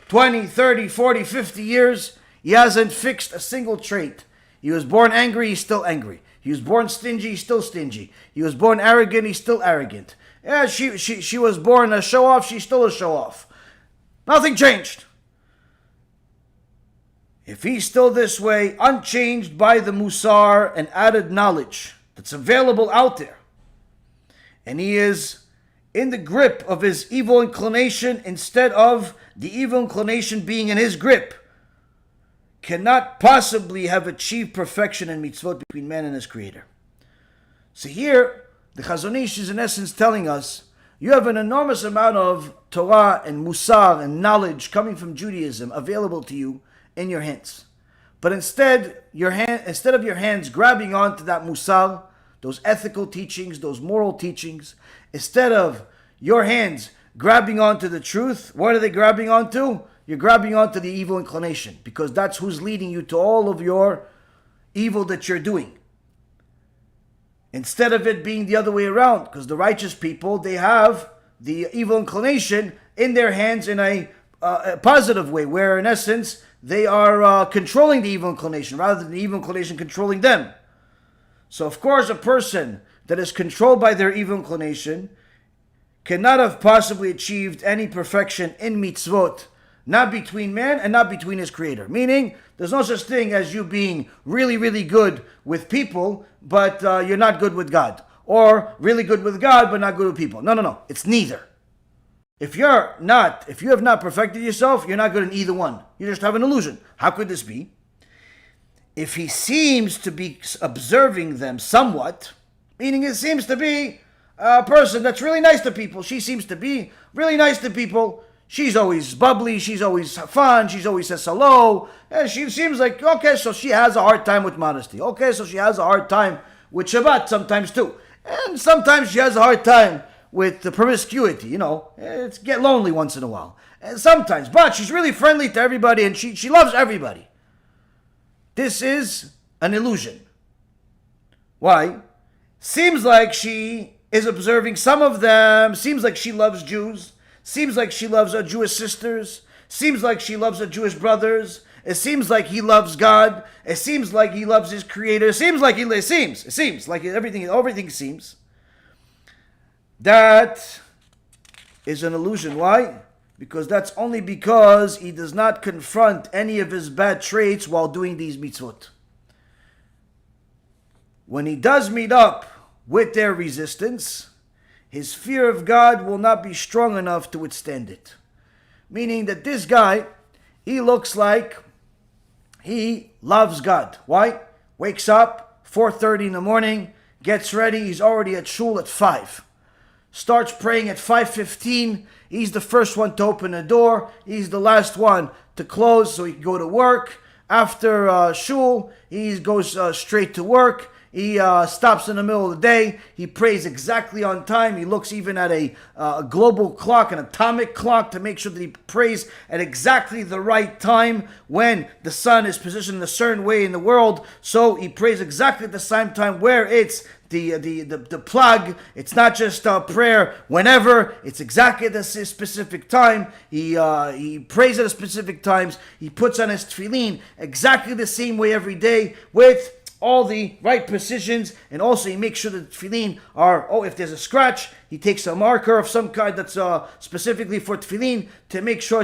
20, 30, 40, 50 years, he hasn't fixed a single trait. He was born angry, he's still angry. He was born stingy, he's still stingy. He was born arrogant, he's still arrogant. Yeah, she was born a show-off, she's still a show-off. Nothing changed. If he's still this way, unchanged by the MUSSAR and added knowledge that's available out there, and he is in the grip of his evil inclination instead of the evil inclination being in his grip, cannot possibly have achieved perfection in mitzvot between man and his creator. So here, the Chazon Ish is in essence telling us, you have an enormous amount of Torah and MUSSAR and knowledge coming from Judaism available to you in your hands. But instead of your hands grabbing onto that MUSSAR, those ethical teachings, those moral teachings, instead of your hands grabbing onto the truth, what are they grabbing onto? You're grabbing onto the evil inclination, because that's who's leading you to all of your evil that you're doing. Instead of it being the other way around, because the righteous people, they have the evil inclination in their hands in a positive way, where in essence, they are controlling the evil inclination rather than the evil inclination controlling them. So of course, a person that is controlled by their evil inclination cannot have possibly achieved any perfection in mitzvot, not between man and not between his creator. Meaning, there's no such thing as you being really, really good with people, but you're not good with God. Or really good with God, but not good with people. No. It's neither. If you have not perfected yourself, you're not good in either one. You just have an illusion. How could this be? If he seems to be observing them somewhat, meaning it seems to be a person that's really nice to people. She seems to be really nice to people. She's always bubbly. She's always fun. She's always says hello. And she seems like, okay, so she has a hard time with modesty. Okay, so she has a hard time with Shabbat sometimes too. And sometimes she has a hard time with the promiscuity. It's get lonely once in a while. And sometimes, but she's really friendly to everybody and she loves everybody. This is an illusion. Why? Seems like she is observing some of them. Seems like she loves Jews. Seems like she loves her Jewish sisters. Seems like she loves her Jewish brothers. It seems like he loves God. It seems like he loves his creator. It seems like everything seems. That is an illusion. Why? Because that's only because he does not confront any of his bad traits while doing these mitzvot. When he does meet up with their resistance, his fear of God will not be strong enough to withstand it. Meaning that this guy, he looks like he loves God. Why? Wakes up 4:30 in the morning, gets ready, he's already at shul at 5. Starts praying at 5:15. He's the first one to open the door. He's the last one to close so he can go to work. After shul, he goes straight to work. He stops in the middle of the day. He prays exactly on time. He looks even at a global clock, an atomic clock, to make sure that he prays at exactly the right time when the sun is positioned in a certain way in the world. So he prays exactly at the same time where it's the plug. It's not just prayer whenever. It's exactly at a specific time. He prays at a specific times. He puts on his tefillin exactly the same way every day with all the right precisions, and also he makes sure that the tefillin are, if there's a scratch, he takes a marker of some kind that's specifically for tefillin to make sure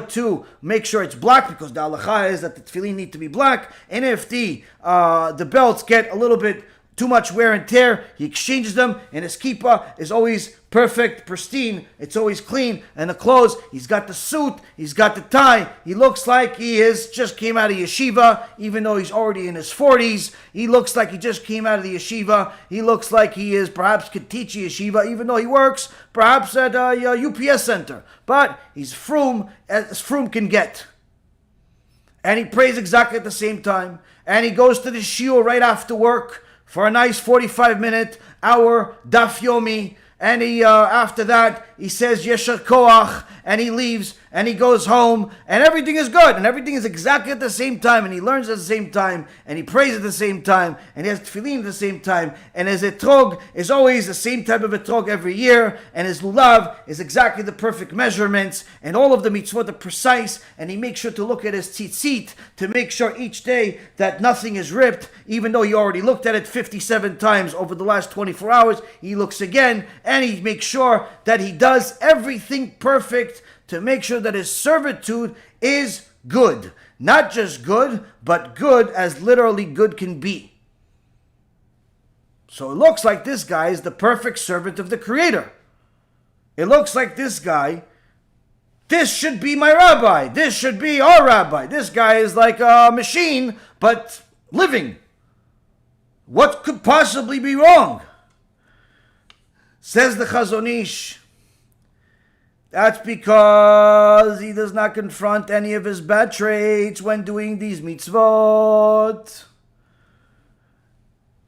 it's black, because the aliyah is that the tefillin need to be black. And if the belts get a little bit too much wear and tear, he exchanges them, and his kippah is always perfect, pristine, it's always clean. And the clothes, he's got the suit, he's got the tie, he looks like he just came out of yeshiva, even though he's already in his 40s. He looks like he just came out of the yeshiva. He looks like he perhaps could teach yeshiva, even though he works perhaps at a UPS center. But he's frum, as frum can get. And he prays exactly at the same time. And he goes to the shiur right after work for a nice 45-minute hour daf yomi, and he after that he says yesher koach, and he leaves, and he goes home, and everything is good, and everything is exactly at the same time, and he learns at the same time, and he prays at the same time, and he has tefillin at the same time, and his etrog is always the same type of etrog every year, and his lulav is exactly the perfect measurements, and all of the mitzvot are precise, and he makes sure to look at his tzitzit to make sure each day that nothing is ripped, even though he already looked at it 57 times over the last 24 hours. He looks again, and he makes sure that he does everything perfect to make sure that his servitude is good. Not just good, but good as literally good can be. So it looks like this guy is the perfect servant of the Creator. It looks like this guy, this should be my rabbi. This should be our rabbi. This guy is like a machine, but living. What could possibly be wrong? Says the Chazon Ish, that's because he does not confront any of his bad traits when doing these mitzvot.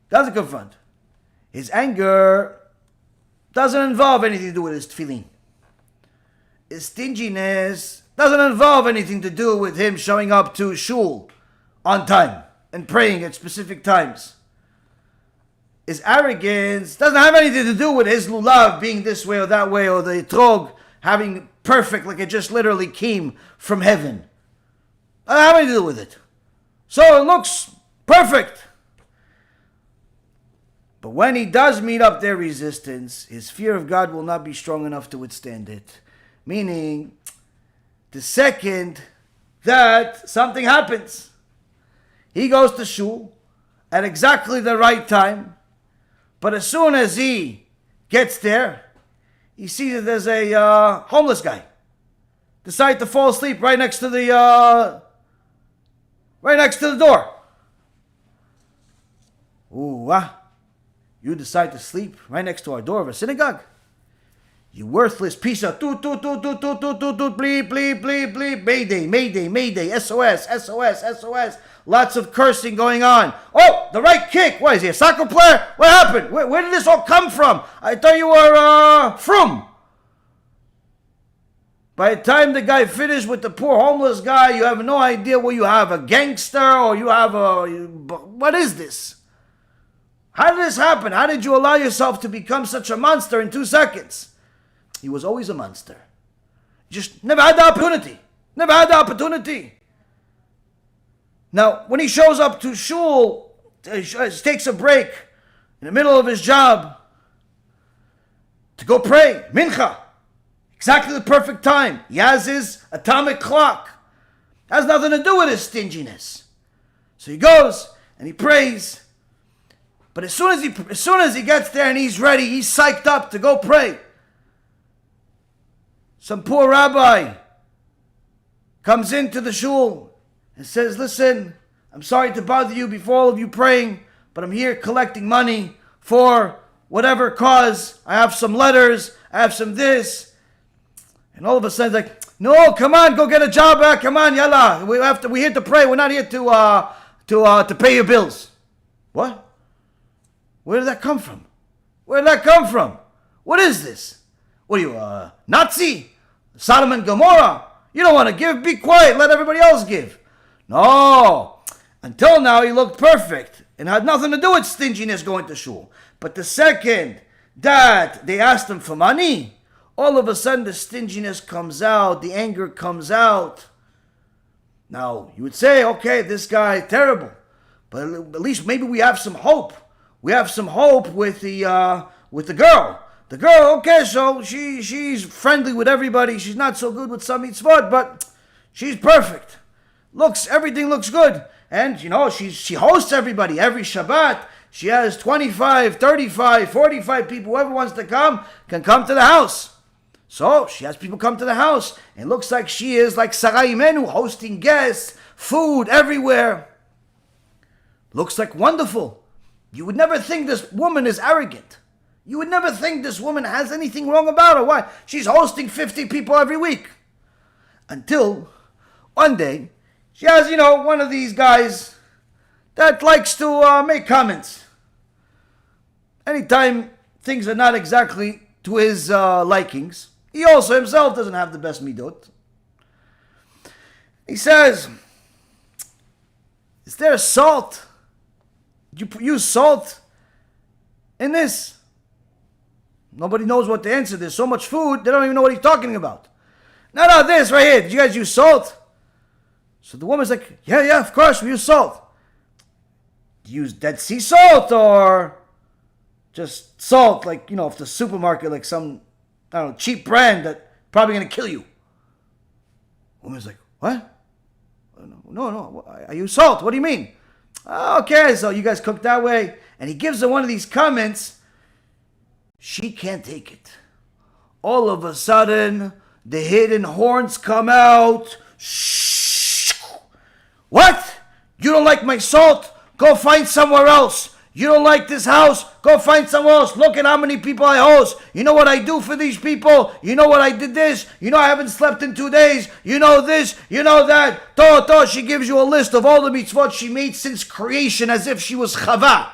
Doesn't confront. His anger doesn't involve anything to do with his tefillin. His stinginess doesn't involve anything to do with him showing up to shul on time and praying at specific times. His arrogance doesn't have anything to do with his lulav being this way or that way, or the etrog having perfect, like it just literally came from heaven. Doesn't have anything to do with it. So it looks perfect. But when he does meet up their resistance, his fear of God will not be strong enough to withstand it. Meaning, the second that something happens, he goes to shul at exactly the right time, but as soon as he gets there, he sees that there's a homeless guy. Decide to fall asleep right next to the door. Ooh, you decide to sleep right next to our door of a synagogue? You worthless piece of bleep, bleep, bleep, bleep, mayday, mayday, mayday, SOS, SOS, SOS. Lots of cursing going on. Oh, the right kick. What is he, a soccer player? What happened? Where did this all come from? I thought you were from. By the time the guy finished with the poor homeless guy, you have no idea what you have, a gangster or you have what is this? How did this happen? How did you allow yourself to become such a monster in 2 seconds? He was always a monster. Just never had the opportunity. Never had the opportunity. Now, when he shows up to shul, takes a break in the middle of his job to go pray, mincha, exactly the perfect time. He has his atomic clock. Has nothing to do with his stinginess. So he goes and he prays. But as soon as he gets there and he's ready, he's psyched up to go pray. Some poor rabbi comes into the shul and says, listen, I'm sorry to bother you before all of you praying, but I'm here collecting money for whatever cause. I have some letters, I have some this. And all of a sudden, like, no, come on, go get a job back. Come on, yalla. We're here to pray. We're not here to pay your bills. What? Where did that come from? Where did that come from? What is this? What are you, a Nazi? Sodom and Gomorrah? You don't want to give? Be quiet. Let everybody else give. No. Until now, he looked perfect and had nothing to do with stinginess going to shul. But the second that they asked him for money, all of a sudden the stinginess comes out, the anger comes out. Now, you would say, okay, this guy is terrible. But at least maybe we have some hope. We have some hope with the girl. The girl, okay, so she's friendly with everybody. She's not so good with some mitzvot, but she's perfect. Everything looks good. And, she hosts everybody every Shabbat. She has 25, 35, 45 people. Whoever wants to come can come to the house. So she has people come to the house. It looks like she is like Sarai Menu, hosting guests, food everywhere. Looks like wonderful. You would never think this woman is arrogant. You would never think this woman has anything wrong about her. Why? She's hosting 50 people every week. Until one day, she has, one of these guys that likes to make comments. Anytime things are not exactly to his likings, He also himself doesn't have the best midot. He says, is there salt? Did you use salt in this? Nobody knows what to answer. There's so much food, they don't even know what he's talking about. No, this right here. Did you guys use salt? So the woman's like, yeah, of course, we use salt. Do you use Dead Sea salt or just salt, like, if the supermarket, like some, I don't know, cheap brand that probably going to kill you? Woman's like, what? No, I use salt. What do you mean? Okay, so you guys cook that way. And he gives her one of these comments. She can't take it. All of a sudden, the hidden horns come out. Shh. What? You don't like my salt? Go find somewhere else. You don't like this house? Go find somewhere else. Look at how many people I host. You know what I do for these people? You know what I did this? You know I haven't slept in 2 days. You know this. You know that. She gives you a list of all the mitzvot she made since creation as if she was Haba.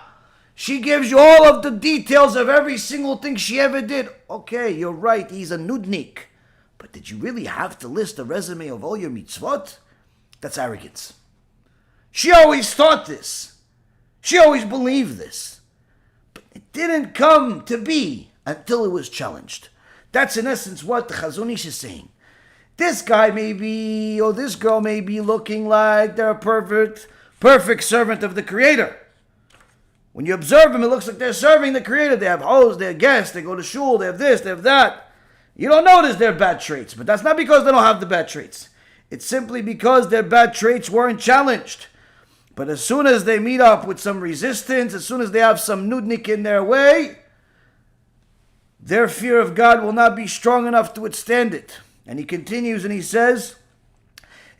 She gives you all of the details of every single thing she ever did. Okay, you're right. He's a nudnik. But did you really have to list a resume of all your mitzvot? That's arrogance. She always thought this. She always believed this. But it didn't come to be until it was challenged. That's in essence what the Chazon Ish is saying. This guy may be, or this girl may be looking like they're a perfect servant of the Creator. When you observe them, it looks like they're serving the Creator. They have hosts, they have guests, they go to shul, they have this, they have that. You don't notice their bad traits, but that's not because they don't have the bad traits. It's simply because their bad traits weren't challenged. But as soon as they meet up with some resistance, as soon as they have some nudnik in their way, their fear of God will not be strong enough to withstand it. And he continues and he says,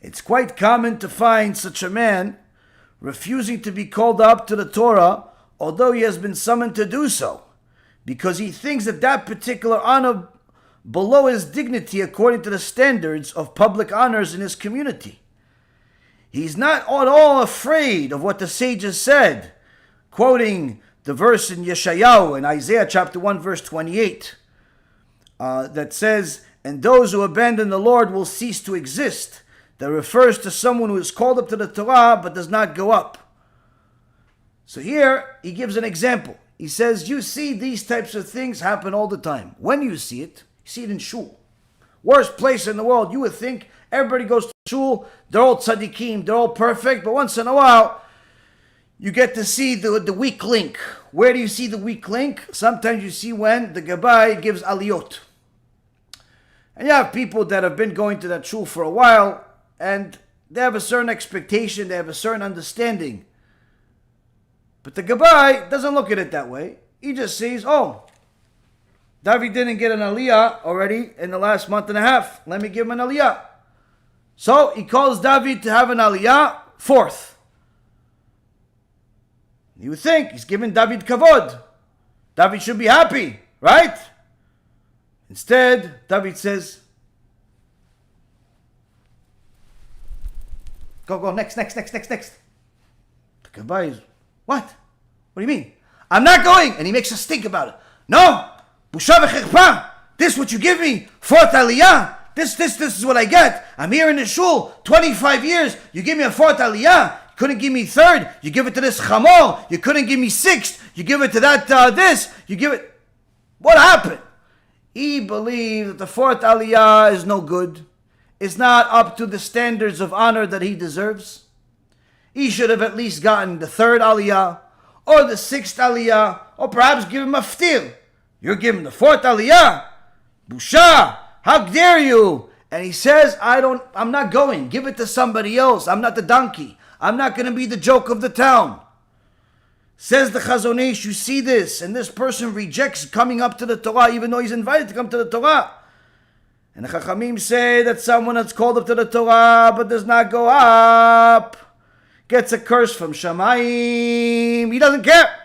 it's quite common to find such a man refusing to be called up to the Torah, although he has been summoned to do so, because he thinks that particular honor below his dignity according to the standards of public honors in his community. He's not at all afraid of what the sages said, quoting the verse in Yeshayahu in Isaiah chapter 1 verse 28 that says, and those who abandon the Lord will cease to exist. That refers to someone who is called up to the Torah but does not go up. So here he gives an example. He says, you see these types of things happen all the time. When you see it in shul. Worst place in the world. You would think everybody goes to shul, they're all tzaddikim, they're all perfect, but once in a while, you get to see the weak link. Where do you see the weak link? Sometimes you see when the gabbai gives aliyot. And you have people that have been going to that shul for a while, and they have a certain expectation, they have a certain understanding. But the gabbai doesn't look at it that way. He just sees, David didn't get an aliyah already in the last month and a half. Let me give him an aliyah. So he calls David to have an aliyah, 4th. You would think he's giving David kavod. David should be happy, right? Instead, David says, go, next. The Gabbai is, what? What do you mean? I'm not going. And he makes a stink about it. No, busha v'chirpa. This what you give me, 4th aliyah. This is what I get. I'm here in the shul, 25 years. You give me a 4th aliyah. You couldn't give me 3rd. You give it to this chamor. You couldn't give me 6th. You give it to that, this. You give it. What happened? He believed that the 4th aliyah is no good. It's not up to the standards of honor that he deserves. He should have at least gotten the 3rd aliyah, or the 6th aliyah, or perhaps give him a ftil. You're giving the 4th aliyah? Busha! How dare you? And he says, I'm not going. Give it to somebody else. I'm not the donkey. I'm not going to be the joke of the town. Says the Chazon Ish, you see this, and this person rejects coming up to the Torah even though he's invited to come to the Torah. And the Chachamim say that someone that's called up to the Torah but does not go up gets a curse from Shamayim. He doesn't care.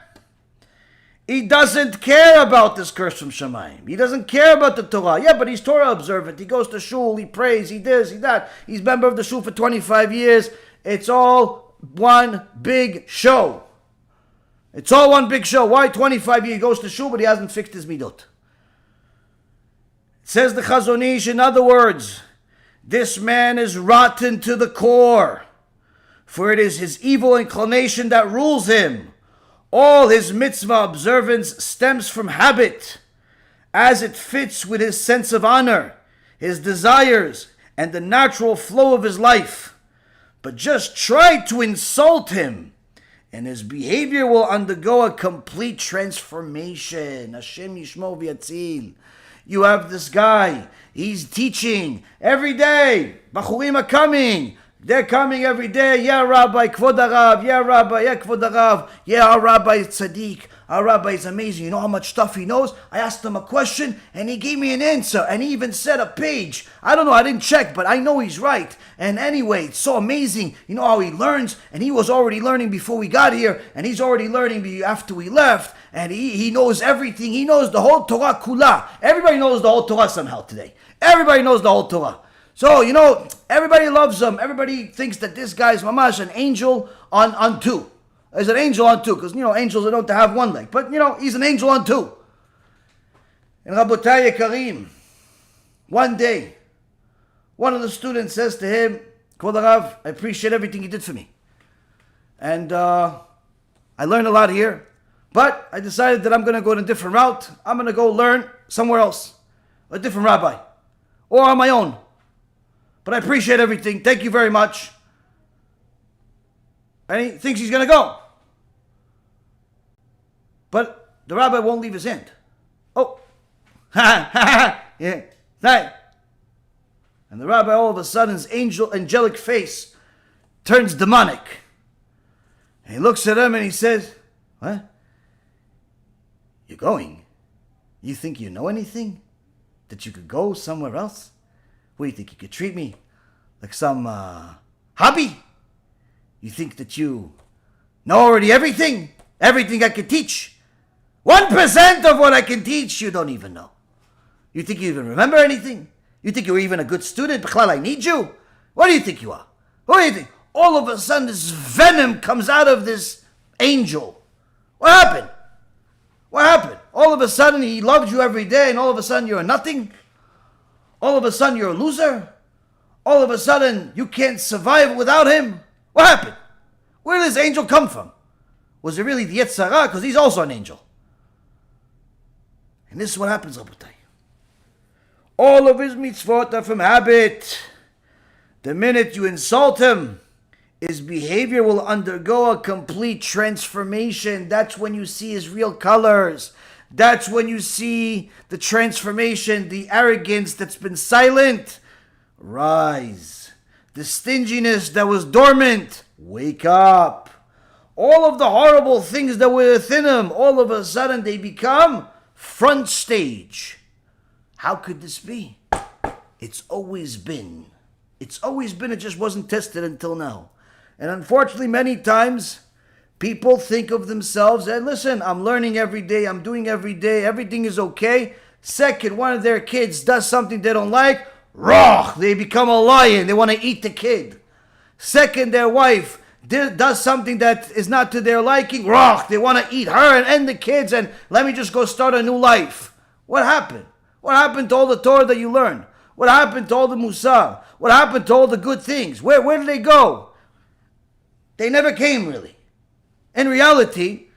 He doesn't care about this curse from Shamayim. He doesn't care about the Torah. Yeah, but he's Torah observant. He goes to shul, he prays, he this, he that. He's member of the shul for 25 years. It's all one big show. It's all one big show. Why 25 years he goes to shul but he hasn't fixed his midot? Says the Chazon Ish, in other words, this man is rotten to the core, for it is his evil inclination that rules him. All his mitzvah observance stems from habit, as it fits with his sense of honor, his desires, and the natural flow of his life. But just try to insult him, and his behavior will undergo a complete transformation. HaShem Yishmo v'yatzil. You have this guy, he's teaching every day. Bachurim are coming. They're coming every day. Yeah, Rabbi, Kvod Harav. Yeah, Rabbi, yeah, Kvod Harav. Yeah, our Rabbi is tzaddik. Our Rabbi is amazing. You know how much stuff he knows? I asked him a question, and he gave me an answer. And he even said a page. I don't know, I didn't check, but I know he's right. And anyway, it's so amazing. You know how he learns? And he was already learning before we got here, and he's already learning after we left. And he knows everything. He knows the whole Torah kula. Everybody knows the whole Torah somehow today. Everybody knows the whole Torah. So, you know, everybody loves him. Everybody thinks that this guy's mamash, an angel on two. There's an angel on two, because, you know, angels are known to have one leg. But, you know, he's an angel on two. And Rabotai Karim, one day, one of the students says to him, Kvod Harav, I appreciate everything you did for me. And I learned a lot here. But I decided that I'm going to go in a different route. I'm going to go learn somewhere else. A different rabbi. Or on my own. But I appreciate everything. Thank you very much. And he thinks he's going to go. But the rabbi won't leave his hand. Oh. Ha ha ha. Yeah. Right. And the rabbi, all of a sudden, his angelic face turns demonic. And he looks at him and he says, what? You're going? You think you know anything? That you could go somewhere else? What do you think? You could treat me like some hobby? You think that you know already everything? Everything I can teach? 1% of what I can teach you don't even know. You think you even remember anything? You think you're even a good student? B'chlal, I need you? What do you think you are? What do you think? All of a sudden this venom comes out of this angel. What happened? What happened? All of a sudden he loved you every day and all of a sudden you're a nothing? All of a sudden you're a loser? All of a sudden you can't survive without him? What happened? Where did this angel come from? Was it really the Yetzer? Because he's also an angel. And this is what happens, Rabotai. All of his mitzvot are from habit. The minute you insult him, his behavior will undergo a complete transformation. That's when you see his real colors. That's when you see the transformation, the arrogance that's been silent. Rise. The stinginess that was dormant. Wake up. All of the horrible things that were within him, all of a sudden they become front stage. How could this be? It's always been. It's always been. It just wasn't tested until now. And unfortunately, many times, people think of themselves, and listen, I'm learning every day, I'm doing every day, everything is okay. Second, one of their kids does something they don't like, rah, they become a lion, they want to eat the kid. Second, their wife does something that is not to their liking, rah, they want to eat her and end the kids, and let me just go start a new life. What happened? What happened to all the Torah that you learned? What happened to all the MUSSAR? What happened to all the good things? Where did they go? They never came, really. In reality,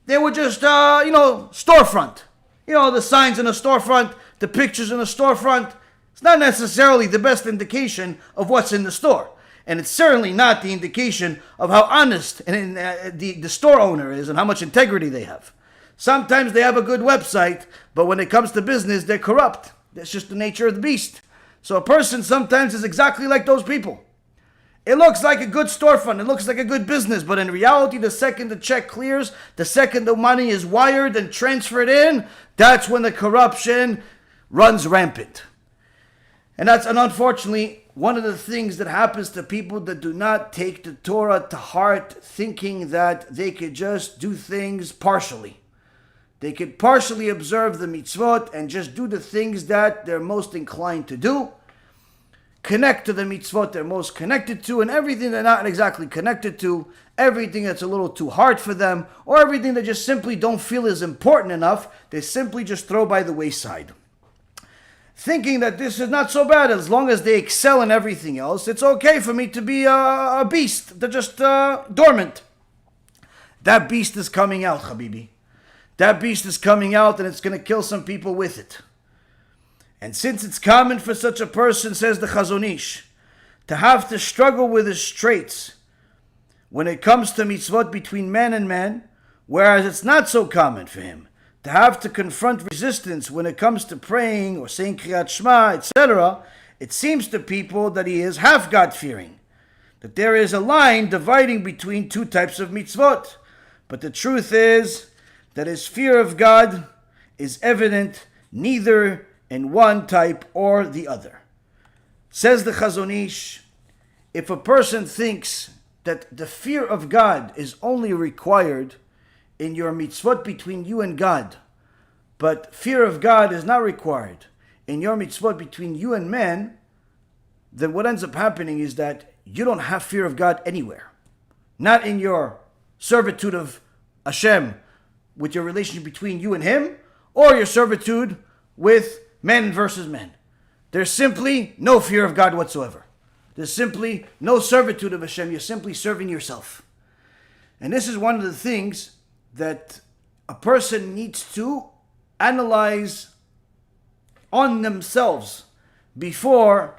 they were just, storefront. You know, the signs in a storefront, the pictures in a storefront. It's not necessarily the best indication of what's in the store. And it's certainly not the indication of how honest and the store owner is and how much integrity they have. Sometimes they have a good website, but when it comes to business, they're corrupt. That's just the nature of the beast. So a person sometimes is exactly like those people. It looks like a good storefront, it looks like a good business, but in reality, the second the check clears, the second the money is wired and transferred in, that's when the corruption runs rampant. And unfortunately one of the things that happens to people that do not take the Torah to heart, thinking that they could just do things partially. They could partially observe the mitzvot and just do the things that they're most inclined to do. Connect to the mitzvot they're most connected to, and everything they're not exactly connected to, everything that's a little too hard for them, or everything they just simply don't feel is important enough, they simply just throw by the wayside. thinking that this is not so bad. As long as they excel in everything else, it's okay for me to be a beast. They're just dormant. That beast is coming out, Habibi. That beast is coming out, and it's going to kill some people with it. And since it's common for such a person, says the Chazon Ish, to have to struggle with his traits when it comes to mitzvot between man and man, whereas it's not so common for him to have to confront resistance when it comes to praying or saying Kriyat Shema, etc., it seems to people that he is half God-fearing, that there is a line dividing between two types of mitzvot. But the truth is that his fear of God is evident neither in one type or the other. Says the Chazon Ish, if a person thinks that the fear of God is only required in your mitzvot between you and God, but fear of God is not required in your mitzvot between you and man, then what ends up happening is that you don't have fear of God anywhere. Not in your servitude of HaShem, with your relationship between you and Him, or your servitude with men versus men. There's simply no fear of God whatsoever. There's simply no servitude of HaShem. You're simply serving yourself. And this is one of the things that a person needs to analyze on themselves before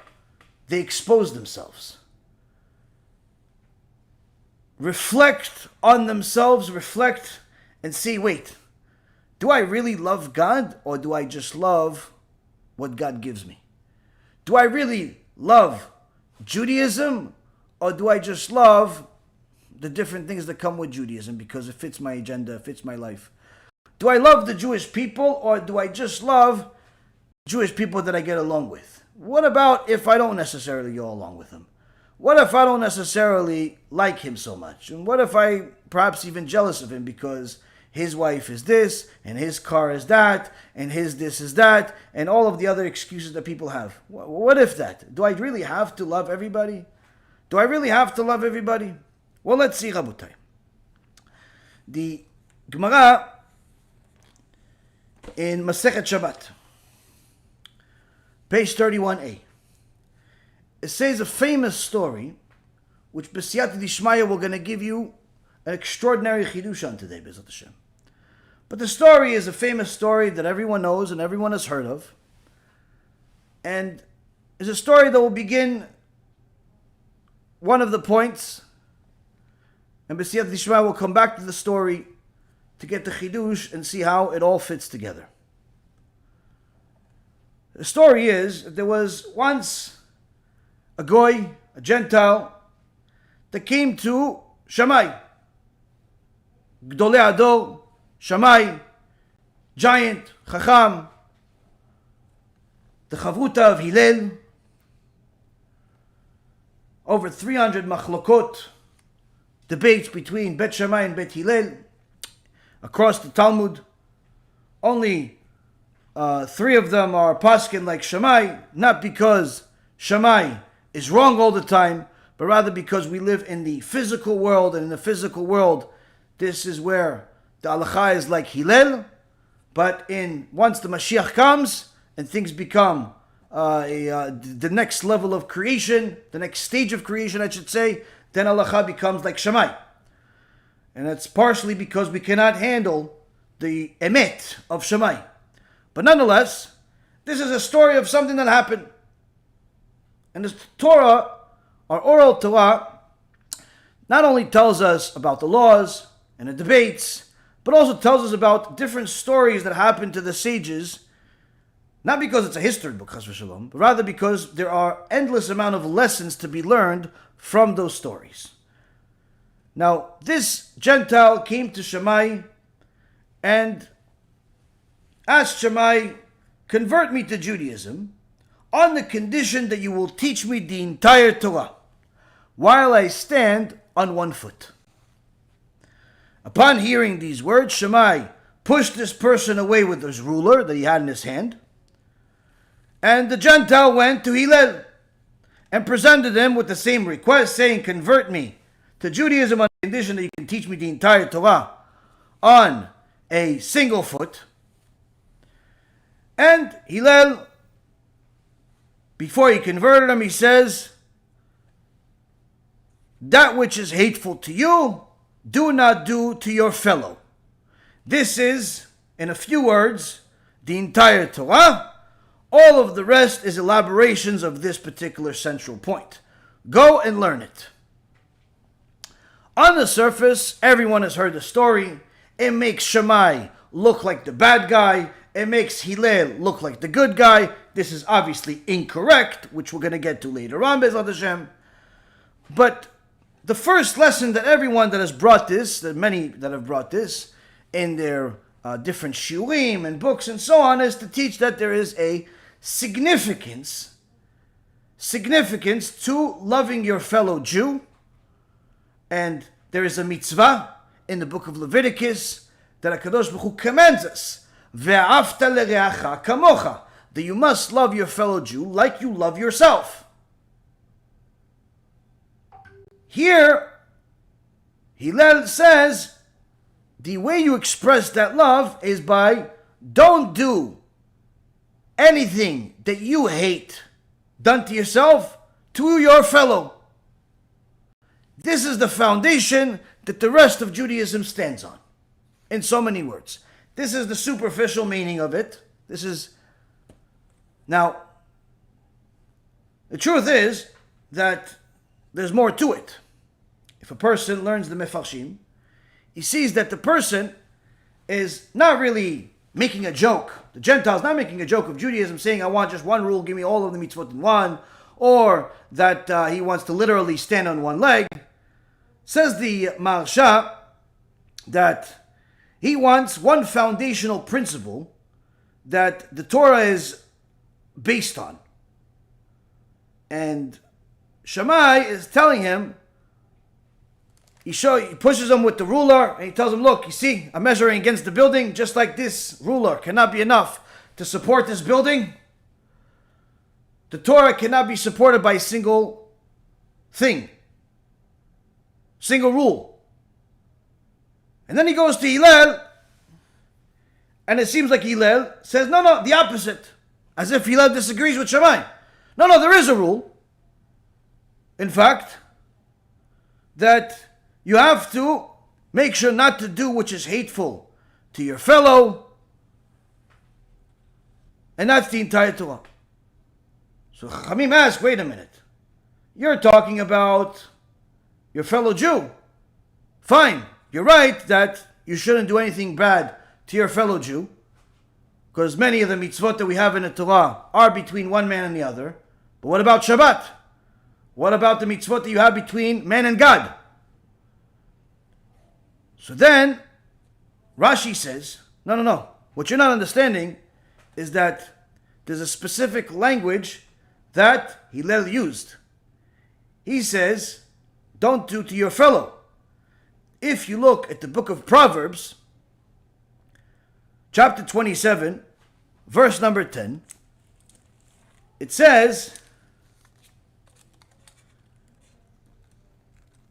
they expose themselves. Reflect on themselves, reflect and see, wait, do I really love God, or do I just love what God gives me? Do I really love Judaism, or do I just love the different things that come with Judaism because it fits my agenda, it fits my life? Do I love the Jewish people, or do I just love Jewish people that I get along with? What about if I don't necessarily go along with them? What if I don't necessarily like him so much? And what if I perhaps even jealous of him because his wife is this, and his car is that, and his this is that, and all of the other excuses that people have? What if that? Do I really have to love everybody? Do I really have to love everybody? Well, let's see, Rabotai. The Gemara in Masechet Shabbat, page 31a, it says a famous story, which B'siyata Dishmaya we're going to give you an extraordinary chidush on today, BeEzrat HaShem. But the story is a famous story that everyone knows and everyone has heard of, and is a story that will begin one of the points, and B'siyata Dishmaya will come back to the story to get the chidush and see how it all fits together. The story is that there was once a goy, a Gentile, that came to Shammai, Gdolei Ador, Shammai, giant, Chacham, the Chavruta of Hillel, over 300 machlokot, debates between Bet Shammai and Bet Hillel, across the Talmud. Only 3 of them are paskin like Shammai, not because Shammai is wrong all the time, but rather because we live in the physical world, and in the physical world, this is where the halacha is like Hillel. But once the Mashiach comes and things become the next level of creation, the next stage of creation, I should say, then halacha becomes like Shammai. And that's partially because we cannot handle the emet of Shammai. But nonetheless, this is a story of something that happened. And the Torah, our oral Torah, not only tells us about the laws and the debates, but also tells us about different stories that happened to the sages, not because it's a history book, Chas v'Shalom, but rather because there are endless amount of lessons to be learned from those stories. Now, this Gentile came to Shammai and asked Shammai, convert me to Judaism on the condition that you will teach me the entire Torah while I stand on one foot. Upon hearing these words, Shammai pushed this person away with his ruler that he had in his hand, and the Gentile went to Hillel and presented him with the same request, saying, convert me to Judaism on the condition that you can teach me the entire Torah on a single foot. And Hillel before he converted him, he says, that which is hateful to you, do not do to your fellow. This is, in a few words, the entire Torah. All of the rest is elaborations of this particular central point. Go and learn it. On the surface, everyone has heard the story. It makes Shammai look like the bad guy. It makes Hillel look like the good guy. This is obviously incorrect, which we're going to get to later on, BeEzrat HaShem. But the first lesson that everyone that has brought this, that many that have brought this in their different shiurim and books and so on, is to teach that there is a significance to loving your fellow Jew. And there is a mitzvah in the book of Leviticus that HaKadosh Baruch Hu commands us, ve'afta l'reacha kamocha, that you must love your fellow Jew like you love yourself. Here, Hillel says, the way you express that love is by don't do anything that you hate done to yourself to your fellow. This is the foundation that the rest of Judaism stands on. In so many words. This is the superficial meaning of it. Now, the truth is that there's more to it. If a person learns the Mefarshim, he sees that the person is not really making a joke. The Gentile's not making a joke of Judaism, saying, I want just one rule, give me all of the mitzvot in one, or that he wants to literally stand on one leg. Says the Maharsha that he wants one foundational principle that the Torah is based on. And Shammai is telling him, he pushes him with the ruler, and he tells him, look, you see, I'm measuring against the building, just like this ruler cannot be enough to support this building. The Torah cannot be supported by a single thing, single rule. And then he goes to Hillel, and it seems like Hillel says, no, the opposite. As if Hillel disagrees with Shammai. No, there is a rule. In fact, that you have to make sure not to do which is hateful to your fellow. And that's the entire Torah. So Chachamim ask, wait a minute. You're talking about your fellow Jew. Fine, you're right that you shouldn't do anything bad to your fellow Jew, because many of the mitzvot that we have in the Torah are between one man and the other. But what about Shabbat? What about the mitzvot that you have between man and God? So then, Rashi says, no. What you're not understanding is that there's a specific language that Hillel used. He says, don't do to your fellow. If you look at the book of Proverbs, chapter 27, verse number 10, it says,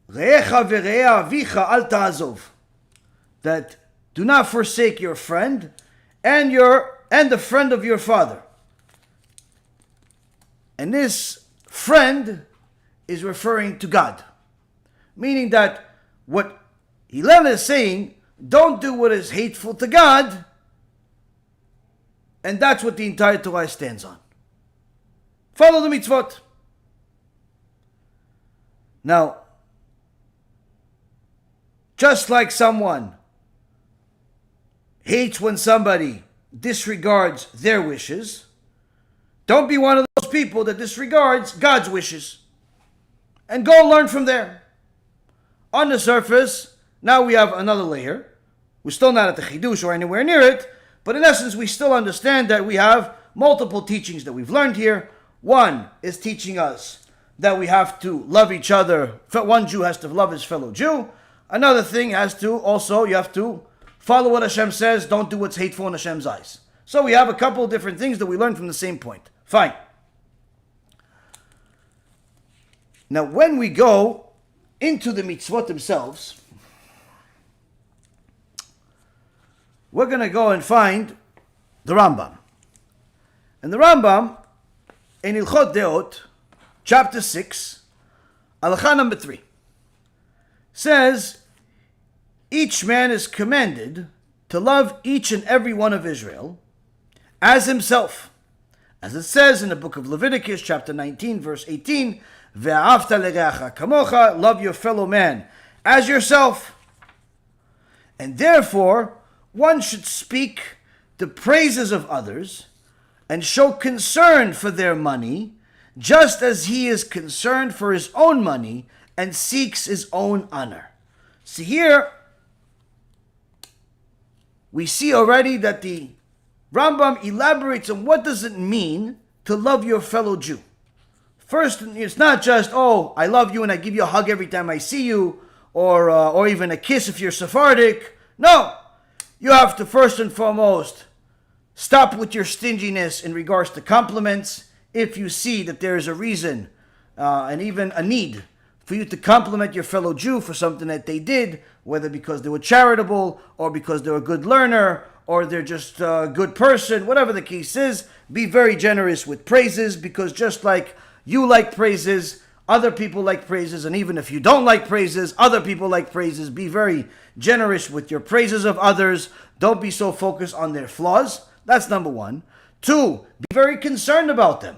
Re'echa ve're'eh avicha al ta'azov, that do not forsake your friend and the friend of your father. And this friend is referring to God. Meaning that what Hillel is saying, don't do what is hateful to God. And that's what the entire Torah stands on. Follow the mitzvot. Now, just like someone hates when somebody disregards their wishes, don't be one of those people that disregards God's wishes. And go learn from there. On the surface, now we have another layer. We're still not at the Chidush or anywhere near it, but in essence we still understand that we have multiple teachings that we've learned here. One is teaching us that we have to love each other. One Jew has to love his fellow Jew. Another thing has to also, you have to follow what Hashem says, don't do what's hateful in Hashem's eyes. So we have a couple of different things that we learn from the same point. Fine. Now when we go into the mitzvot themselves, we're going to go and find the Rambam. And the Rambam in Hilchos De'os, chapter 6, aliyah number 3, says, each man is commanded to love each and every one of Israel as himself. As it says in the book of Leviticus, chapter 19, verse 18, Ve'afta l'reacha kamocha, love your fellow man as yourself. And therefore, one should speak the praises of others and show concern for their money, just as he is concerned for his own money and seeks his own honor. See here, we see already that the Rambam elaborates on what does it mean to love your fellow Jew. First, it's not just, oh, I love you and I give you a hug every time I see you, or even a kiss if you're Sephardic. No, you have to first and foremost stop with your stinginess in regards to compliments. If you see that there is a reason and even a need for you to compliment your fellow Jew for something that they did, whether because they were charitable or because they're a good learner or they're just a good person, whatever the case is, be very generous with praises, because just like you like praises, other people like praises, and even if you don't like praises, other people like praises. Be very generous with your praises of others. Don't be so focused on their flaws. That's number one. Two, be very concerned about them.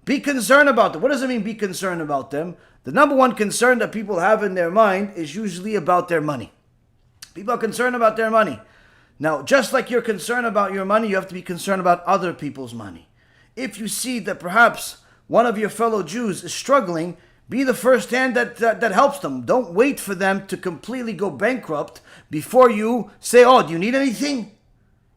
Be concerned about them. What does it mean, be concerned about them? The number one concern that people have in their mind is usually about their money. People are concerned about their money. Now, just like you're concerned about your money, you have to be concerned about other people's money. If you see that perhaps one of your fellow Jews is struggling, be the first hand that helps them. Don't wait for them to completely go bankrupt before you say, oh, do you need anything?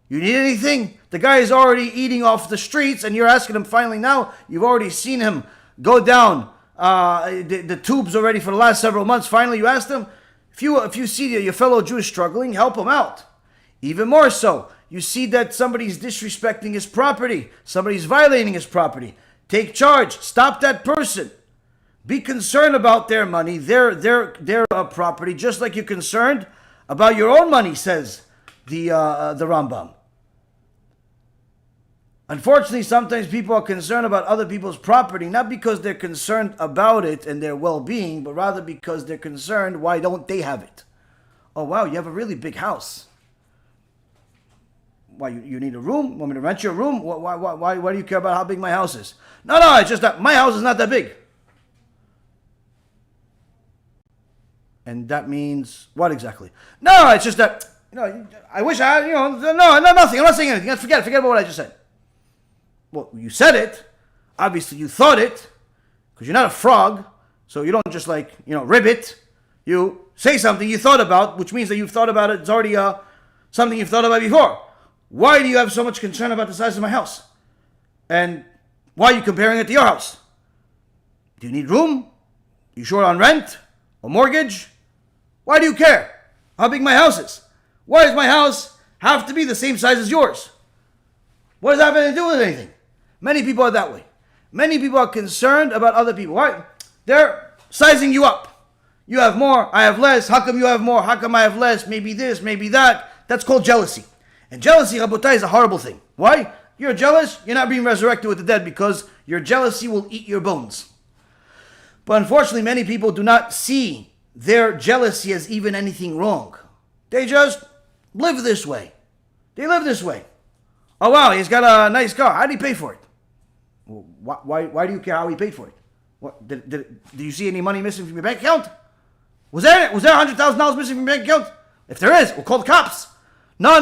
You need anything? The guy is already eating off the streets and you're asking him finally now. You've already seen him go down the tubes already for the last several months. Finally, you asked him. If you see that your fellow Jew is struggling, help him out. Even more so, you see that somebody's disrespecting his property. Somebody's violating his property. Take charge. Stop that person. Be concerned about their money, their property, just like you're concerned about your own money, says the Rambam. Unfortunately, sometimes people are concerned about other people's property, not because they're concerned about it and their well-being, but rather because they're concerned, why don't they have it? Oh, wow, you have a really big house. Why, you need a room? Want me to rent your room? Why do you care about how big my house is? No, it's just that my house is not that big. And that means what exactly? No, it's just that, I wish I had, no, nothing. I'm not saying anything. Forget about what I just said. Well, you said it. Obviously, you thought it, because you're not a frog. So you don't just ribbit. You say something you thought about, which means that you've thought about it. It's already something you've thought about before. Why do you have so much concern about the size of my house? And why are you comparing it to your house? Do you need room? You short on rent or mortgage? Why do you care how big my house is? Why does my house have to be the same size as yours? What does that have to do with anything? Many people are that way. Many people are concerned about other people. Why? They're sizing you up. You have more, I have less. How come you have more? How come I have less? Maybe this, maybe that. That's called jealousy. And jealousy, Rabotai, is a horrible thing. Why? You're jealous, you're not being resurrected with the dead because your jealousy will eat your bones. But unfortunately, many people do not see their jealousy as even anything wrong. They just live this way. They live this way. Oh, wow, he's got a nice car. How did he pay for it? Well, why do you care how he paid for it? What, did you see any money missing from your bank account? Was there $100,000 missing from your bank account? If there is, we'll call the cops. No.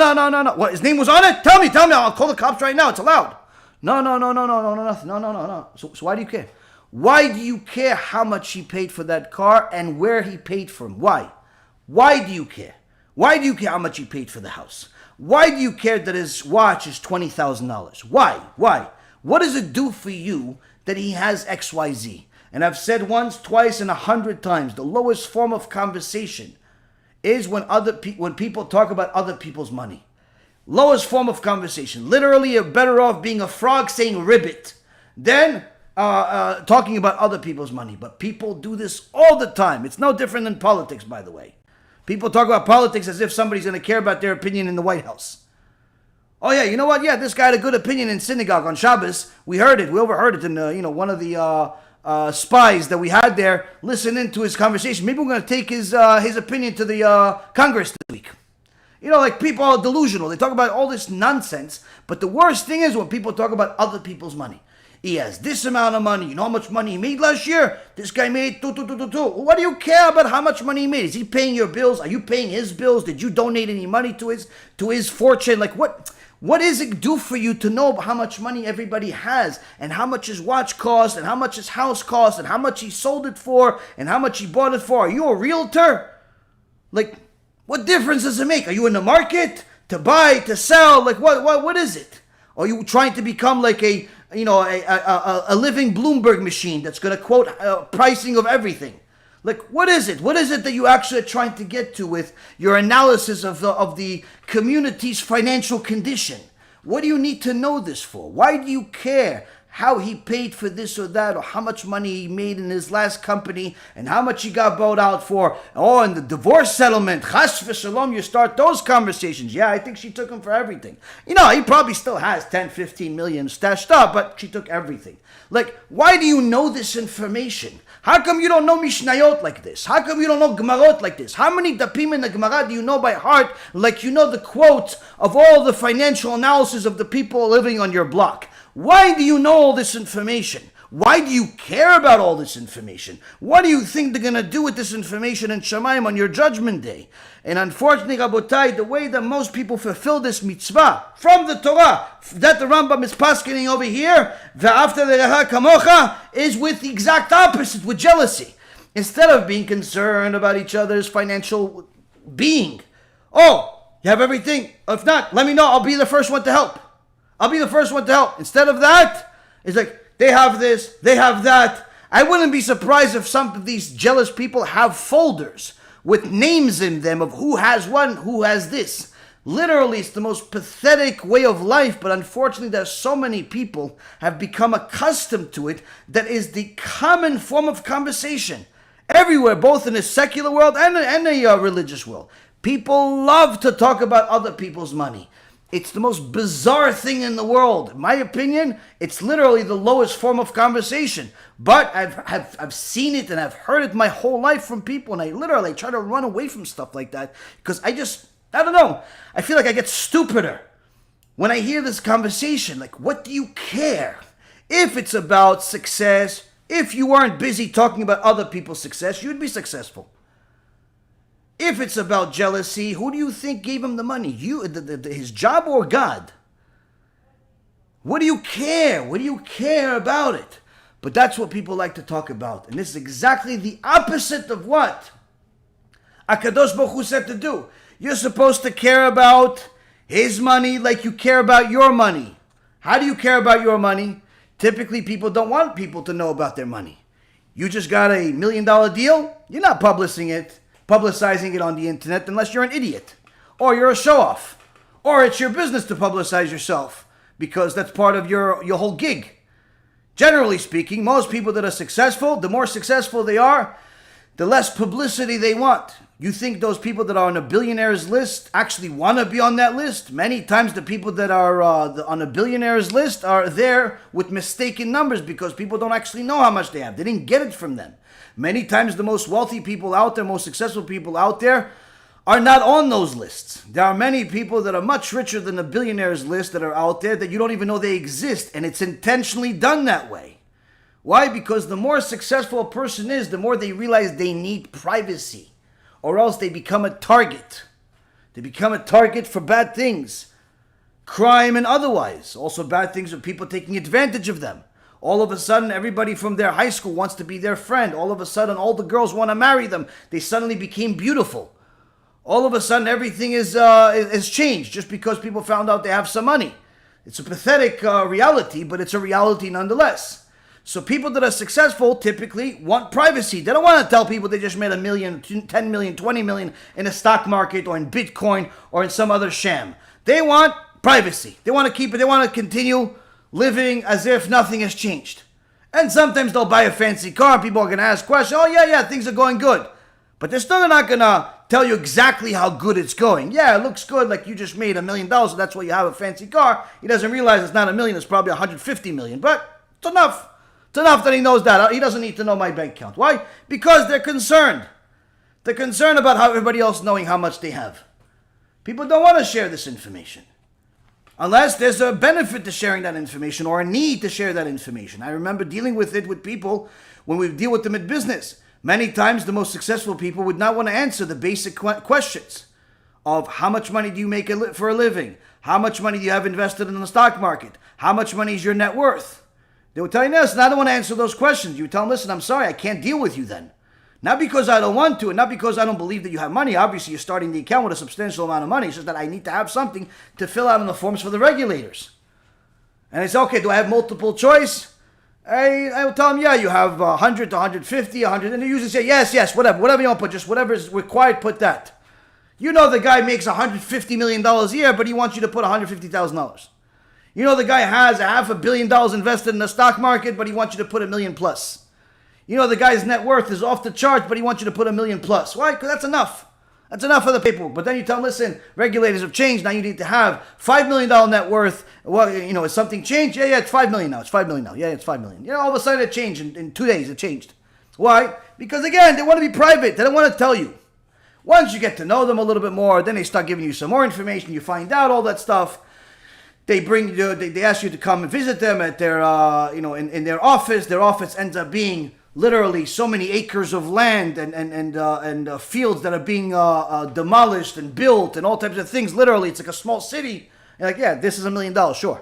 What, his name was on it? Tell me. I'll call the cops right now. It's allowed. No, nothing. No. So why do you care? Why do you care how much he paid for that car and where he paid for him? Why? Why do you care? Why do you care how much he paid for the house? Why do you care that his watch is $20,000? Why? What does it do for you that he has XYZ? And I've said once, twice, and 100 times, the lowest form of conversation is when people talk about other people's money. Lowest form of conversation. Literally, you're better off being a frog saying ribbit than talking about other people's money. But people do this all the time. It's no different than politics, by the way. People talk about politics as if somebody's going to care about their opinion in the White House. Oh yeah, you know what? Yeah, this guy had a good opinion in synagogue on Shabbos. We heard it. We overheard it in one of the spies that we had there. Listen into his conversation. Maybe we're going to take his opinion to the Congress this week. Like people are delusional. They talk about all this nonsense. But the worst thing is when people talk about other people's money. He has this amount of money. You know how much money he made last year? This guy made two. What do you care about how much money he made? Is he paying your bills? Are you paying his bills? Did you donate any money to his fortune? Like what does it do for you to know how much money everybody has and how much his watch cost and how much his house cost and how much he sold it for and how much he bought it for? Are you a realtor? Like, what difference does it make? Are you in the market to buy, to sell? Like, what is it? Are you trying to become like a living Bloomberg machine that's going to quote pricing of everything? Like, what is it? What is it that you actually are trying to get to with your analysis of the community's financial condition? What do you need to know this for? Why do you care how he paid for this or that, or how much money he made in his last company, and how much he got bought out for? Oh, and the divorce settlement, chas v'shalom, you start those conversations. Yeah, I think she took him for everything. He probably still has 10, 15 million stashed up, but she took everything. Like, why do you know this information? How come you don't know Mishnayot like this? How come you don't know Gemarot like this? How many dapim in the Gemara do you know by heart, like you know the quotes of all the financial analysis of the people living on your block? Why do you know all this information? Why do you care about all this information? What do you think they're going to do with this information in Shamayim on your judgment day? And unfortunately, Rabotai, the way that most people fulfill this mitzvah from the Torah, that the Rambam is paskening over here, Ve'afta l'recha kamocha, is with the exact opposite, with jealousy. Instead of being concerned about each other's financial being. Oh, you have everything? If not, let me know. I'll be the first one to help. Instead of that, it's like, they have this, they have that. I wouldn't be surprised if some of these jealous people have folders with names in them of who has one, who has this. Literally, it's the most pathetic way of life, but unfortunately, there's so many people have become accustomed to it that is the common form of conversation. Everywhere, both in the secular world and the religious world. People love to talk about other people's money. It's the most bizarre thing in the world. In my opinion, it's literally the lowest form of conversation. But I've seen it and I've heard it my whole life from people, and I try to run away from stuff like that because I don't know. I feel like I get stupider when I hear this conversation. Like, what do you care? If it's about success, if you weren't busy talking about other people's success, you'd be successful. If it's about jealousy, who do you think gave him the money? His job or God? What do you care? What do you care about it? But that's what people like to talk about. And this is exactly the opposite of what HaKadosh Baruch Hu said to do. You're supposed to care about his money like you care about your money. How do you care about your money? Typically, people don't want people to know about their money. You just got a $1 million deal, you're not publicizing it on the internet unless you're an idiot or you're a show-off or it's your business to publicize yourself because that's part of your whole gig. Generally speaking, most people that are successful, the more successful they are, the less publicity they want. You think those people that are on a billionaires list actually want to be on that list? Many times the people that are on a billionaires list are there with mistaken numbers because people don't actually know how much they have. They didn't get it from them. Many times the most wealthy people out there, most successful people out there are not on those lists. There are many people that are much richer than the billionaires list that are out there that you don't even know they exist, and it's intentionally done that way. Why? Because the more successful a person is, the more they realize they need privacy, or else they become a target. They become a target for bad things, crime and otherwise. Also bad things with people taking advantage of them. All of a sudden, everybody from their high school wants to be their friend. All of a sudden, all the girls want to marry them. They suddenly became beautiful. All of a sudden, everything is changed just because people found out they have some money. It's a pathetic reality, but it's a reality nonetheless. So people that are successful typically want privacy. They don't want to tell people they just made $1 million, 10 million, 20 million in a stock market or in Bitcoin or in some other sham. They want privacy. They want to keep it. They want to continue living as if nothing has changed. And sometimes they'll buy a fancy car and people are going to ask questions. Oh, yeah, things are going good. But they're still not going to tell you exactly how good it's going. Yeah, it looks good, like you just made $1 million, so that's why you have a fancy car. He doesn't realize it's not $1 million, it's probably 150 million. But it's enough. It's enough that he knows that. He doesn't need to know my bank account. Why? Because they're concerned. They're concerned about how everybody else knowing how much they have. People don't want to share this information unless there's a benefit to sharing that information or a need to share that information. I remember dealing with it with people when we deal with them in business. Many times the most successful people would not want to answer the basic questions of how much money do you make for a living? How much money do you have invested in the stock market? How much money is your net worth? They would tell you this, and I don't want to answer those questions. You tell them, listen, I'm sorry, I can't deal with you then. Not because I don't want to, and not because I don't believe that you have money. Obviously, you're starting the account with a substantial amount of money. It's just that I need to have something to fill out on the forms for the regulators. And it's okay, do I have multiple choice? I will tell them, yeah, you have 100 to 150, 100, and they usually say, yes, whatever you want to put, just whatever is required, put that. You know the guy makes $150 million a year, but he wants you to put $150,000. You know the guy has $500 million invested in the stock market, but he wants you to put $1 million plus. You know the guy's net worth is off the charts, but he wants you to put $1 million plus. Why? Because that's enough. That's enough for the paperwork. But then you tell him, listen, regulators have changed. Now you need to have $5 million net worth. Well, has something changed? Yeah, it's $5 million now. It's $5 million now. Yeah, it's $5 million. All of a sudden it changed. In 2 days it changed. Why? Because again, they want to be private. They don't want to tell you. Once you get to know them a little bit more, then they start giving you some more information. You find out all that stuff. They bring you. They ask you to come and visit them at their, in their office. Their office ends up being literally so many acres of land and fields that are being demolished and built and all types of things. Literally, it's like a small city. And like, yeah, this is $1 million, sure.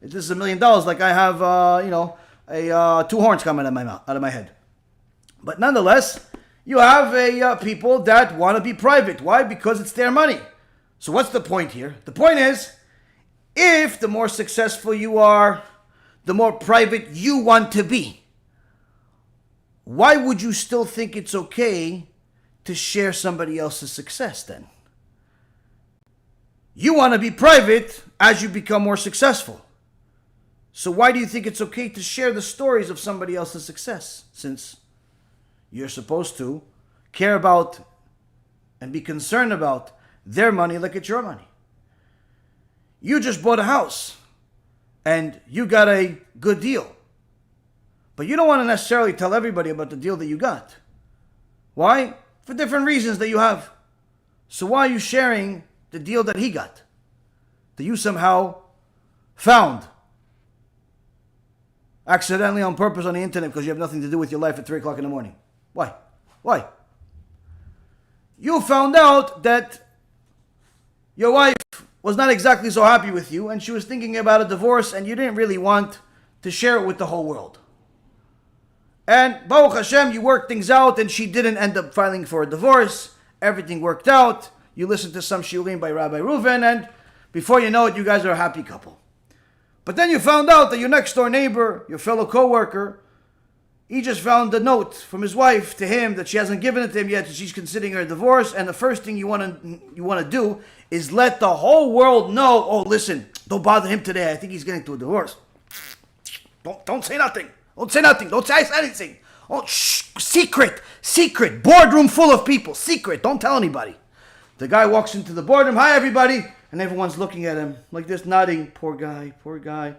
If this is $1 million, like I have, two horns coming out of my head. But nonetheless, you have people that want to be private. Why? Because it's their money. So what's the point here? The point is, if the more successful you are, the more private you want to be. Why would you still think it's okay to share somebody else's success then? You want to be private as you become more successful. So why do you think it's okay to share the stories of somebody else's success? Since you're supposed to care about and be concerned about their money like it's your money. You just bought a house and you got a good deal. But you don't want to necessarily tell everybody about the deal that you got. Why? For different reasons that you have. So why are you sharing the deal that he got? That you somehow found accidentally on purpose on the internet because you have nothing to do with your life at 3 o'clock in the morning. Why? Why? You found out that your wife was not exactly so happy with you and she was thinking about a divorce and you didn't really want to share it with the whole world. And Baruch HaShem, you worked things out and she didn't end up filing for a divorce. Everything worked out. You listened to some shiurim by Rabbi Reuven and before you know it, you guys are a happy couple. But then you found out that your next door neighbor, your fellow co-worker, he just found a note from his wife to him that she hasn't given it to him yet, that she's considering her divorce, and the first thing you want to do is let the whole world know, oh, listen, don't bother him today, I think he's getting to a divorce. Don't say nothing. Don't say nothing. Don't say anything. Oh, shh, secret, boardroom full of people, secret, don't tell anybody. The guy walks into the boardroom, hi everybody, and everyone's looking at him like this, nodding, poor guy.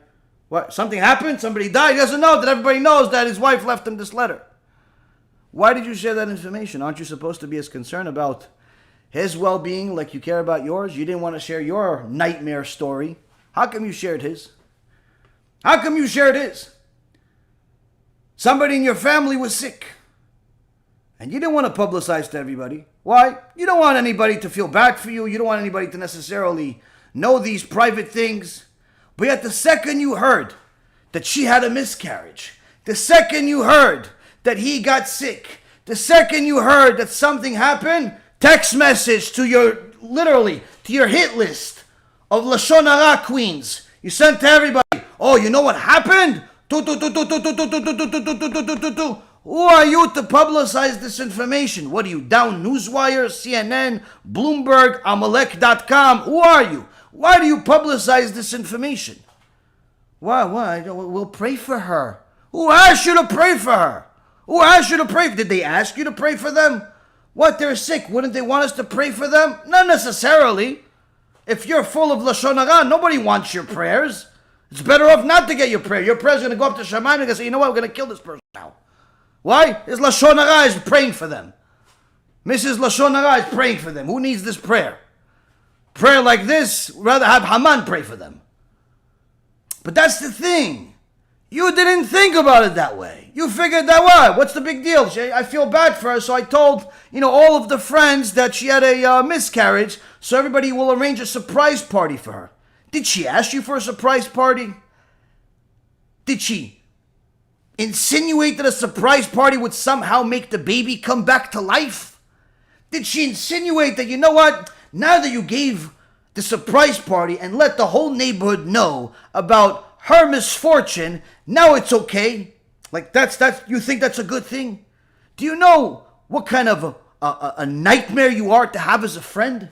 What? Something happened? Somebody died? He doesn't know that everybody knows that his wife left him this letter. Why did you share that information? Aren't you supposed to be as concerned about his well-being like you care about yours? You didn't want to share your nightmare story. How come you shared his? How come you shared his? Somebody in your family was sick. And you didn't want to publicize to everybody. Why? You don't want anybody to feel bad for you. You don't want anybody to necessarily know these private things. But yet the second you heard that she had a miscarriage, the second you heard that he got sick, the second you heard that something happened, text message to your hit list of Lashon Hara queens. You sent to everybody, oh, you know what happened? Who are you to publicize this information? What are you, Down Newswire, CNN, Bloomberg, Amalek.com? Who are you? Why do you publicize this information? Why? We'll pray for her. Who asked you to pray for her? Who asked you to pray? Did they ask you to pray for them? What, they're sick? Wouldn't they want us to pray for them? Not necessarily. If you're full of Lashon Hara, nobody wants your prayers. It's better off not to get your prayer. Your prayer's going to go up to Shaman and say, you know what, we're going to kill this person now. Why? His Lashon Hara is praying for them. Mrs. Lashon Hara is praying for them. Who needs this prayer? Prayer like this, rather have Haman pray for them. But that's the thing. You didn't think about it that way. You figured that, what? What's the big deal? I feel bad for her, so I told, all of the friends that she had a miscarriage, so everybody will arrange a surprise party for her. Did she ask you for a surprise party? Did she insinuate that a surprise party would somehow make the baby come back to life? Did she insinuate that, you know what? Now that you gave the surprise party and let the whole neighborhood know about her misfortune, now it's okay? Like that's you think that's a good thing? Do you know what kind of a nightmare you are to have as a friend?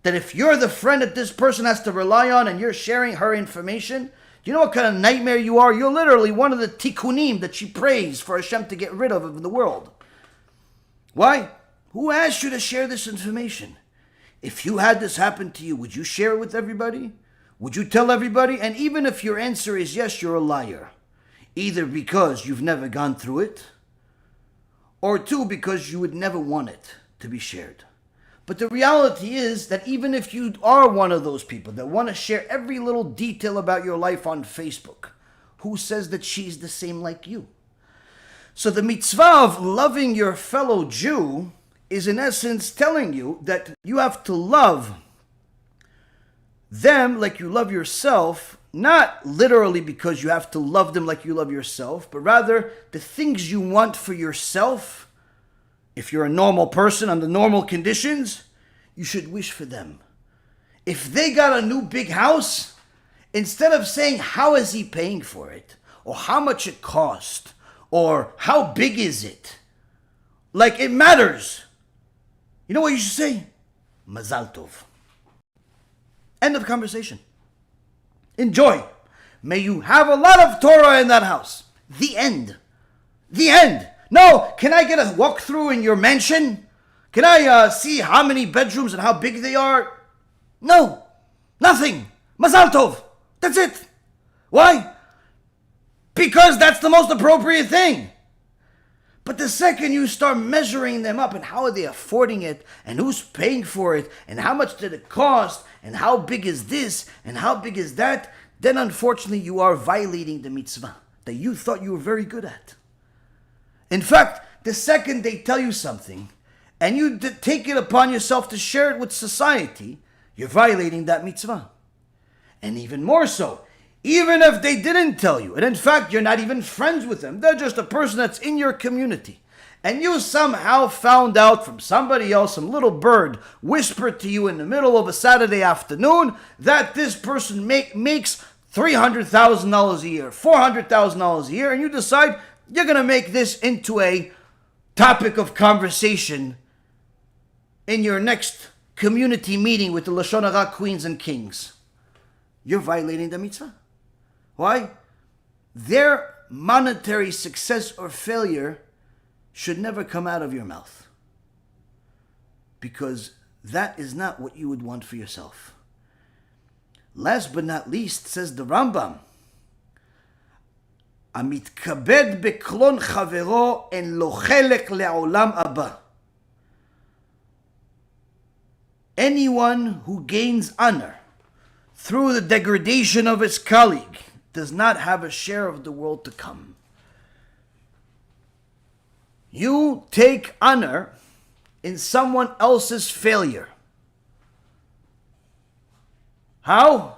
That if you're the friend that this person has to rely on and you're sharing her information, do you know what kind of nightmare you are? You're literally one of the tikkunim that she prays for HaShem to get rid of in the world. Why? Who asked you to share this information? If you had this happen to you, would you share it with everybody? Would you tell everybody? And even if your answer is yes, you're a liar. Either because you've never gone through it, or two, because you would never want it to be shared. But the reality is that even if you are one of those people that want to share every little detail about your life on Facebook, who says that she's the same like you? So the mitzvah of loving your fellow Jew is in essence telling you that you have to love them like you love yourself, not literally because you have to love them like you love yourself, but rather the things you want for yourself. If you're a normal person under normal conditions, you should wish for them. If they got a new big house, instead of saying, how is he paying for it? Or how much it cost? Or how big is it? Like it matters. You know what you should say? Mazal Tov. End of conversation. Enjoy. May you have a lot of Torah in that house. The end. The end. No, can I get a walkthrough in your mansion? Can I see how many bedrooms and how big they are? No, nothing. Mazal Tov. That's it. Why? Because that's the most appropriate thing. But the second you start measuring them up and how are they affording it and who's paying for it and how much did it cost and how big is this and how big is that, then unfortunately you are violating the mitzvah that you thought you were very good at. In fact, the second they tell you something and you take it upon yourself to share it with society, you're violating that mitzvah. And even more so, even if they didn't tell you, and in fact you're not even friends with them, they're just a person that's in your community, and you somehow found out from somebody else, some little bird whispered to you in the middle of a Saturday afternoon that this person makes $300,000 a year, $400,000 a year, and you decide you're going to make this into a topic of conversation in your next community meeting with the Lashon Hara queens and kings. You're violating the mitzvah. Why? Their monetary success or failure should never come out of your mouth. Because that is not what you would want for yourself. Last but not least, says the Rambam, Amitkabed beklon chavero en lo chelek le'olam haba. Anyone who gains honor through the degradation of his colleague does not have a share of the world to come. You take honor in someone else's failure. How?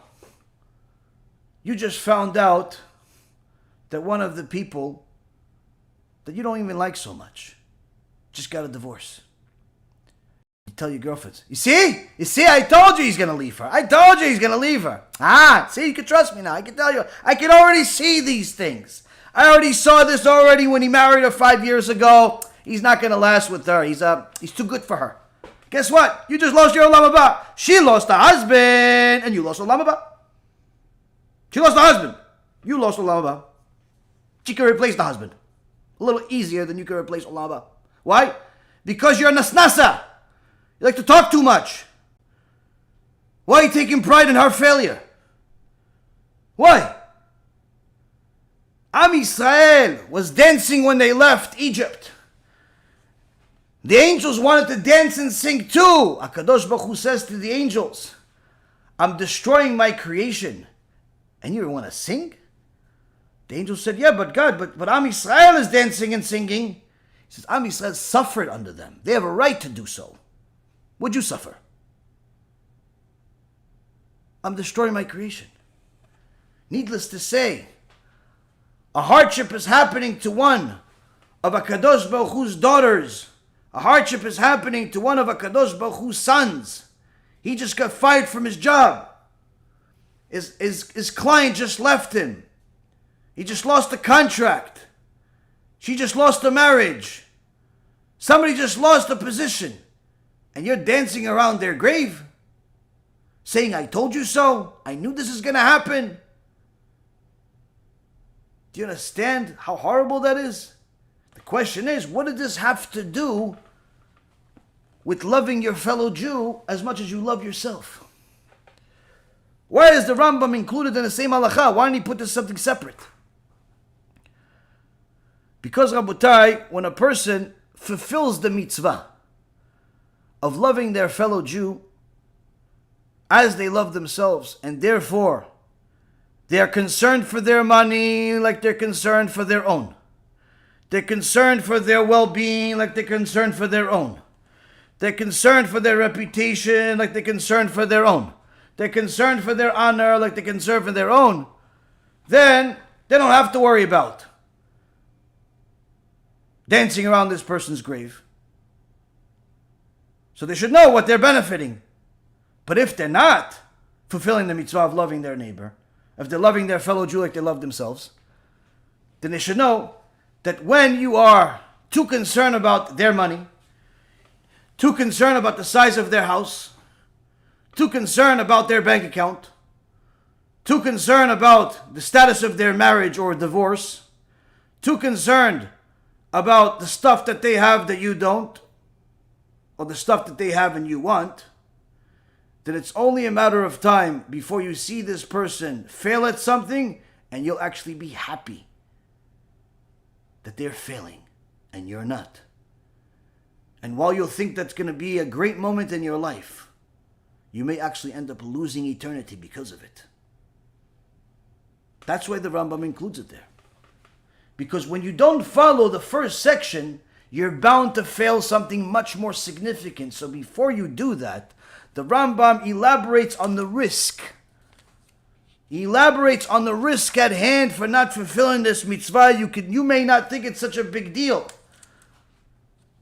You just found out that one of the people that you don't even like so much just got a divorce. You tell your girlfriends, you see, I told you he's going to leave her. See, you can trust me now. I can tell you, I can already see these things. I already saw this already when he married her 5 years ago. He's not going to last with her. He's too good for her. Guess what? You just lost your Olam Haba. She lost a husband, and you lost Olam Haba. She lost a husband. You lost Olam Haba. She can replace the husband. A little easier than you can replace Olam Haba. Why? Because you're a nasnasa. You like to talk too much. Why are you taking pride in her failure? Why? Am Yisrael was dancing when they left Egypt. The angels wanted to dance and sing too. HaKadosh Baruch Hu says to the angels, I'm destroying my creation. And you want to sing? The angels said, yeah, but God, but Am Yisrael is dancing and singing. He says, Am Yisrael suffered under them. They have a right to do so. Would you suffer? I'm destroying my creation. Needless to say, a hardship is happening to one of HaKadosh Baruch Hu's daughters. A hardship is happening to one of HaKadosh Baruch Hu's sons. He just got fired from his job. His client just left him. He just lost a contract. She just lost a marriage. Somebody just lost a position. And you're dancing around their grave, saying, I told you so. I knew this is going to happen. Do you understand how horrible that is? The question is, what did this have to do with loving your fellow Jew as much as you love yourself? Why is the Rambam included in the same halakha? Why didn't he put this something separate? Because, Rabotai, when a person fulfills the mitzvah of loving their fellow Jew as they love themselves, and therefore they are concerned for their money like they're concerned for their own. They're concerned for their well-being like they're concerned for their own. They're concerned for their reputation like they're concerned for their own. They're concerned for their honor like they're concerned for their own. Then they don't have to worry about dancing around this person's grave. So they should know what they're benefiting. But if they're not fulfilling the mitzvah of loving their neighbor, if they're loving their fellow Jew like they love themselves, then they should know that when you are too concerned about their money, too concerned about the size of their house, too concerned about their bank account, too concerned about the status of their marriage or divorce, too concerned about the stuff that they have that you don't, or the stuff that they have and you want, then it's only a matter of time before you see this person fail at something and you'll actually be happy that they're failing and you're not. And while you'll think that's going to be a great moment in your life, you may actually end up losing eternity because of it. That's why the Rambam includes it there. Because when you don't follow the first section, you're bound to fail something much more significant. So before you do that, the Rambam elaborates on the risk. He elaborates on the risk at hand for not fulfilling this mitzvah. You may not think it's such a big deal.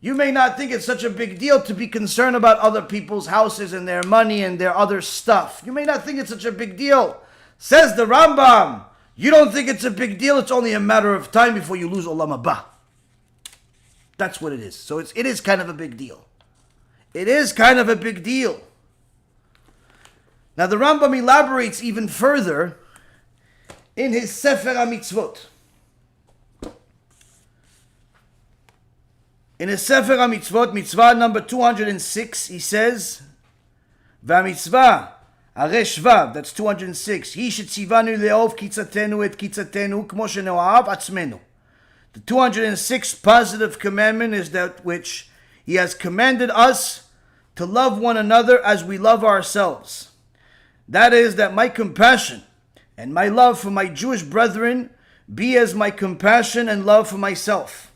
You may not think it's such a big deal to be concerned about other people's houses and their money and their other stuff. You may not think it's such a big deal. Says the Rambam, you don't think it's a big deal. It's only a matter of time before you lose Olam Haba. That's what it is. So it is kind of a big deal. It is kind of a big deal. Now the Rambam elaborates even further in his Sefer HaMitzvot. In his Sefer HaMitzvot, mitzvah number 206, he says, VaMitzvah Areshvav, that's 206, Hi shetzivanu le'ov kitzatenu et kitzatenu kmo shene'ohav atzmenu. The 206th positive commandment is that which he has commanded us to love one another as we love ourselves. That is, that my compassion and my love for my Jewish brethren be as my compassion and love for myself.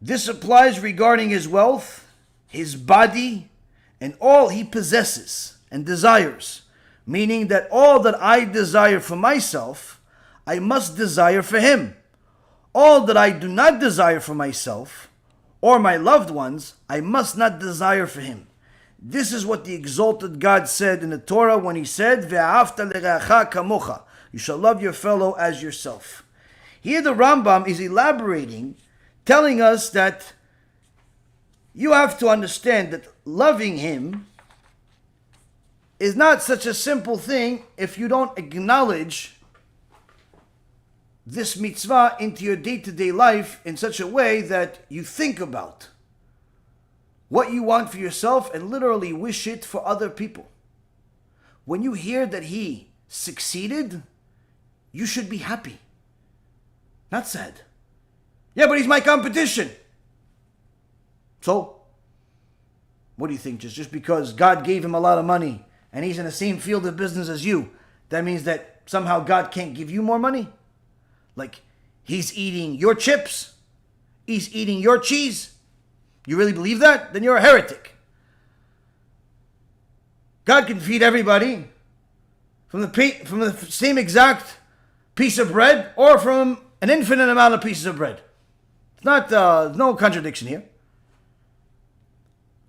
This applies regarding his wealth, his body, and all he possesses and desires, meaning that all that I desire for myself, I must desire for him. All that I do not desire for myself or my loved ones, I must not desire for him. This is what the exalted God said in the Torah when he said, Ve'ahavta l'reacha kamocha. You shall love your fellow as yourself. Here the Rambam is elaborating, telling us that you have to understand that loving him is not such a simple thing if you don't acknowledge this mitzvah into your day-to-day life in such a way that you think about what you want for yourself and literally wish it for other people. When you hear that he succeeded, you should be happy, not sad. Yeah, but he's my competition. So, what do you think? Just because God gave him a lot of money and he's in the same field of business as you, that means that somehow God can't give you more money? Like, he's eating your chips, he's eating your cheese. You really believe that? Then you're a heretic. God can feed everybody from the same exact piece of bread or from an infinite amount of pieces of bread. It's not, no contradiction here.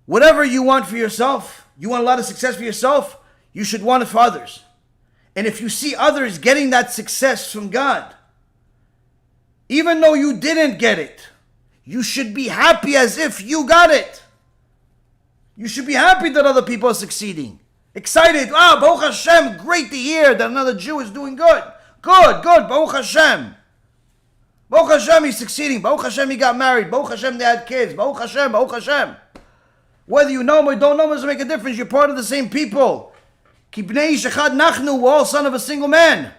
Whatever you want for yourself, you want a lot of success for yourself, you should want it for others. And if you see others getting that success from God, even though you didn't get it, you should be happy as if you got it. You should be happy that other people are succeeding. Excited. Wow, Baruch HaShem, great to hear that another Jew is doing good. Good, Baruch HaShem. Baruch HaShem, he's succeeding. Baruch HaShem, he got married. Baruch HaShem, they had kids. Baruch HaShem, Baruch HaShem. Whether you know him or don't know him doesn't make a difference. You're part of the same people. Ki bnei ish echad nachnu, we're all son of a single man.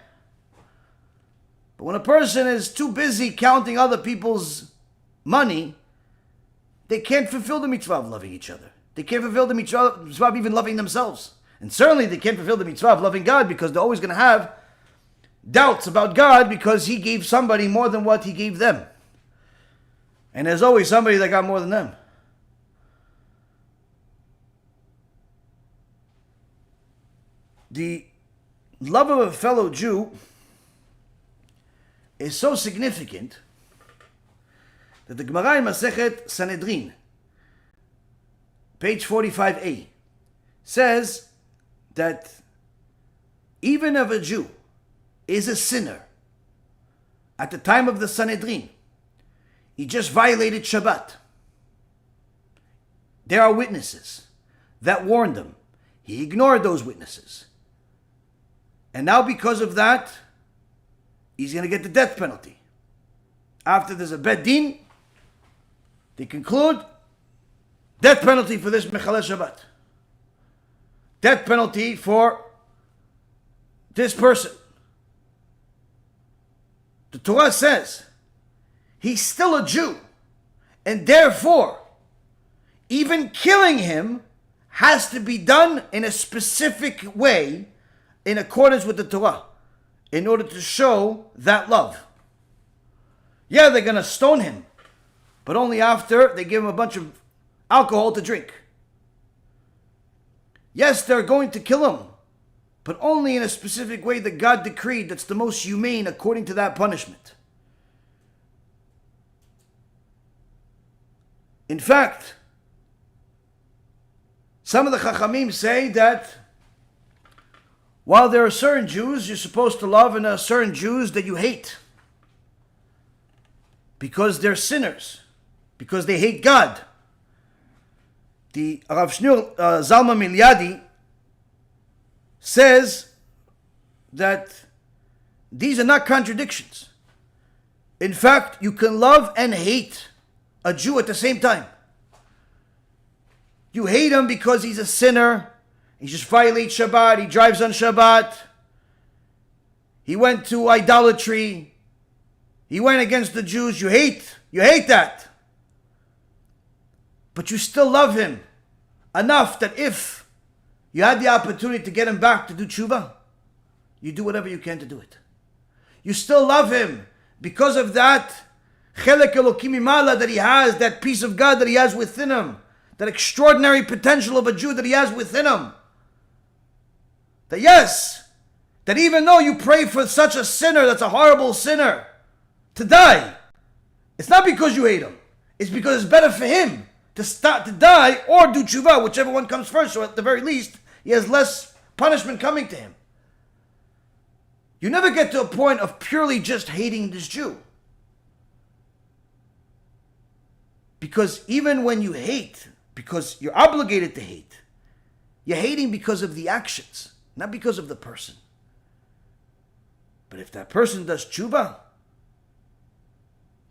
But when a person is too busy counting other people's money, they can't fulfill the mitzvah of loving each other. They can't fulfill the mitzvah of even loving themselves. And certainly they can't fulfill the mitzvah of loving God because they're always going to have doubts about God because he gave somebody more than what he gave them. And there's always somebody that got more than them. The love of a fellow Jew is so significant that the Gemara in Masechet Sanhedrin, page 45a, says that even if a Jew is a sinner at the time of the Sanhedrin, he just violated Shabbat, there are witnesses that warned him. He ignored those witnesses. And now because of that, he's going to get the death penalty. After there's a bed din, they conclude, death penalty for this Mechalel Shabbat. Death penalty for this person. The Torah says, he's still a Jew. And therefore, even killing him has to be done in a specific way in accordance with the Torah in order to show that love. Yeah, they're going to stone him, but only after they give him a bunch of alcohol to drink. Yes, they're going to kill him, but only in a specific way that God decreed that's the most humane according to that punishment. In fact, some of the Chachamim say that while there are certain Jews you're supposed to love and there are certain Jews that you hate because they're sinners, because they hate God. The Rav Shneur Zalman Milyadi says that these are not contradictions. In fact, you can love and hate a Jew at the same time. You hate him because he's a sinner. He just violates Shabbat. He drives on Shabbat. He went to idolatry. He went against the Jews. You hate that. But you still love him enough that if you had the opportunity to get him back to do tshuva, you do whatever you can to do it. You still love him because of that chelek elokim imala that he has, that piece of God that he has within him, that extraordinary potential of a Jew that he has within him. That yes, that even though you pray for such a sinner that's a horrible sinner to die, it's not because you hate him. It's because it's better for him to die or do tshuva, whichever one comes first. So at the very least, he has less punishment coming to him. You never get to a point of purely just hating this Jew. Because even when you hate, because you're obligated to hate, you're hating because of the actions, not because of the person. But if that person does tshuva,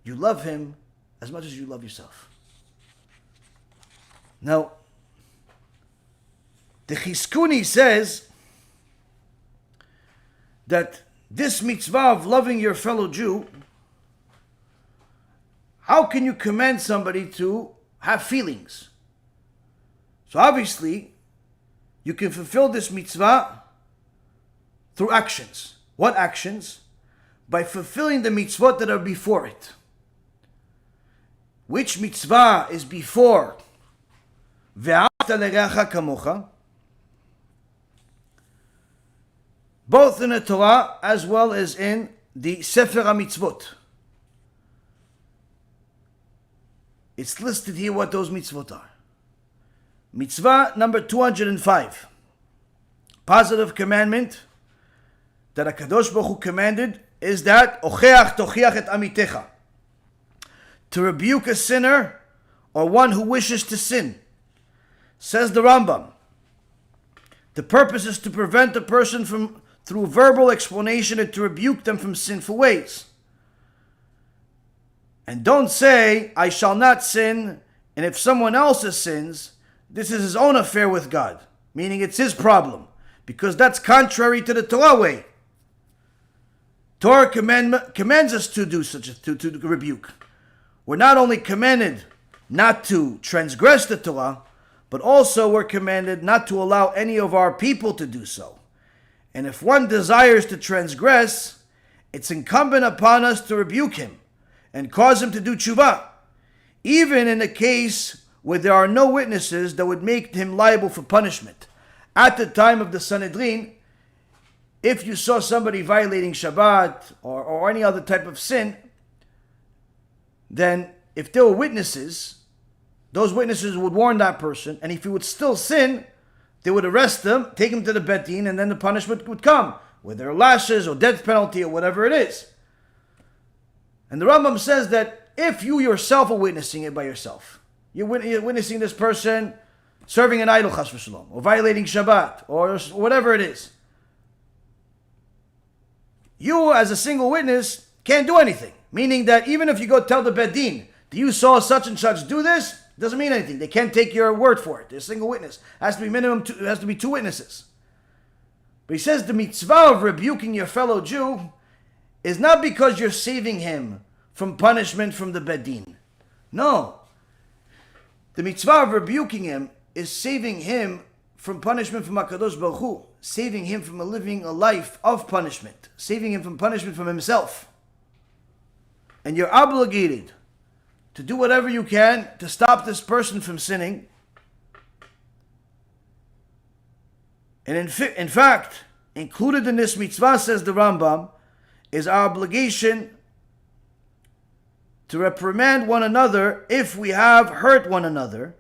you love him as much as you love yourself. Now, the Chizkuni says that this mitzvah of loving your fellow Jew, how can you command somebody to have feelings? So obviously, you can fulfill this mitzvah through actions. What actions? By fulfilling the mitzvot that are before it. Which mitzvah is before Ve'ahavta l'reacha kamocha? Both in the Torah as well as in the Sefer HaMitzvot. It's listed here what those mitzvot are. Mitzvah number 205. Positive commandment that HaKadosh Baruch Hu commanded is that Ocheach tochiach et amitecha. To rebuke a sinner or one who wishes to sin. Says the Rambam, the purpose is to prevent a person from, through verbal explanation, and to rebuke them from sinful ways. And don't say, I shall not sin, and if someone else sins, this is his own affair with God, meaning it's his problem, because that's contrary to the Torah way. Torah commands us to do such a to rebuke. We're not only commanded not to transgress the Torah, but also we're commanded not to allow any of our people to do so. And if one desires to transgress, it's incumbent upon us to rebuke him and cause him to do tshuva, even in a case where there are no witnesses that would make him liable for punishment. At the time of the Sanhedrin, if you saw somebody violating Shabbat or any other type of sin, then if there were witnesses, those witnesses would warn that person, and if he would still sin, they would arrest him, take him to the Bet Din, and then the punishment would come, whether lashes or death penalty or whatever it is. And the Rambam says that if you yourself are witnessing it by yourself, you're witnessing this person serving an idol, chas v'shalom, or violating Shabbat, or whatever it is, you as a single witness can't do anything. Meaning that even if you go tell the Bet Din that you saw such and such do this, doesn't mean anything. They can't take your word for it. There's a single witness. It has to be minimum two, it has to be two witnesses. But he says the mitzvah of rebuking your fellow Jew is not because you're saving him from punishment from the Bet Din. No. The mitzvah of rebuking him is saving him from punishment from HaKadosh Baruch Hu, saving him from living a life of punishment, saving him from punishment from himself. And you're obligated to do whatever you can to stop this person from sinning. And in fact, included in this mitzvah, says the Rambam, is our obligation to reprimand one another if we have hurt one another,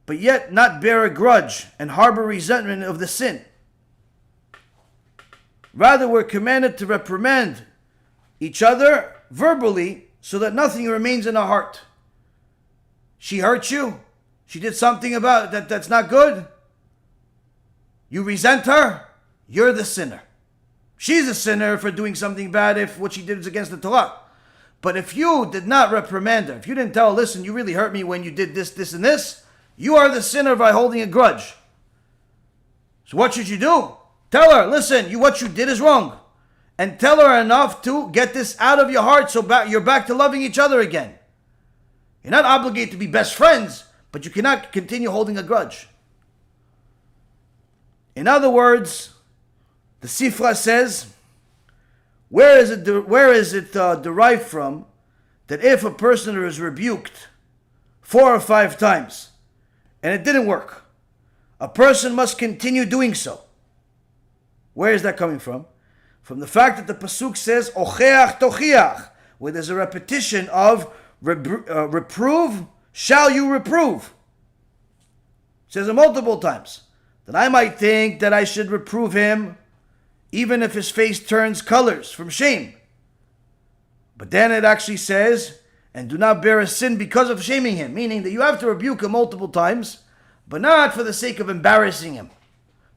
but yet not bear a grudge and harbor resentment of the sin. Rather, we're commanded to reprimand each other verbally so that nothing remains in our heart. She hurt you. She did something about it that's not good. You resent her. You're the sinner. She's a sinner for doing something bad if what she did is against the Torah. But if you did not reprimand her, if you didn't tell her, listen, you really hurt me when you did this, this, and this, you are the sinner by holding a grudge. So what should you do? Tell her, listen, what you did is wrong. And tell her enough to get this out of your heart so you're back to loving each other again. You're not obligated to be best friends, but you cannot continue holding a grudge. In other words, the Sifra says, where is it derived from that if a person is rebuked 4 or 5 times and it didn't work, a person must continue doing so? Where is that coming from? From the fact that the pasuk says ocheach tochiach, where there's a repetition of reprove, shall you reprove. It says it multiple times. That I might think that I should reprove him even if his face turns colors from shame. But then it actually says, and do not bear a sin because of shaming him, meaning that you have to rebuke him multiple times, but not for the sake of embarrassing him.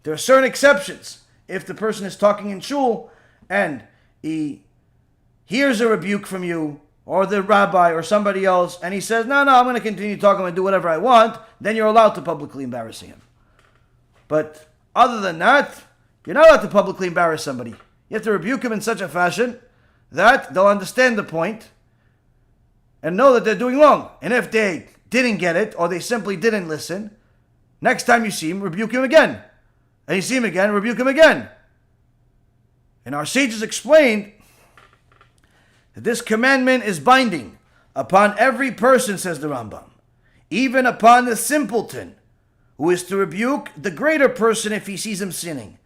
There are certain exceptions. If the person is talking in shul and he hears a rebuke from you, or the rabbi, or somebody else, and he says, no, I'm going to continue talking, I'm going to do whatever I want, then you're allowed to publicly embarrass him. But other than that, you're not allowed to publicly embarrass somebody. You have to rebuke him in such a fashion that they'll understand the point and know that they're doing wrong. And if they didn't get it, or they simply didn't listen, next time you see him, rebuke him again. And you see him again, rebuke him again. And our sages explained that this commandment is binding upon every person, says the Rambam, even upon the simpleton, who is to rebuke the greater person if he sees him sinning.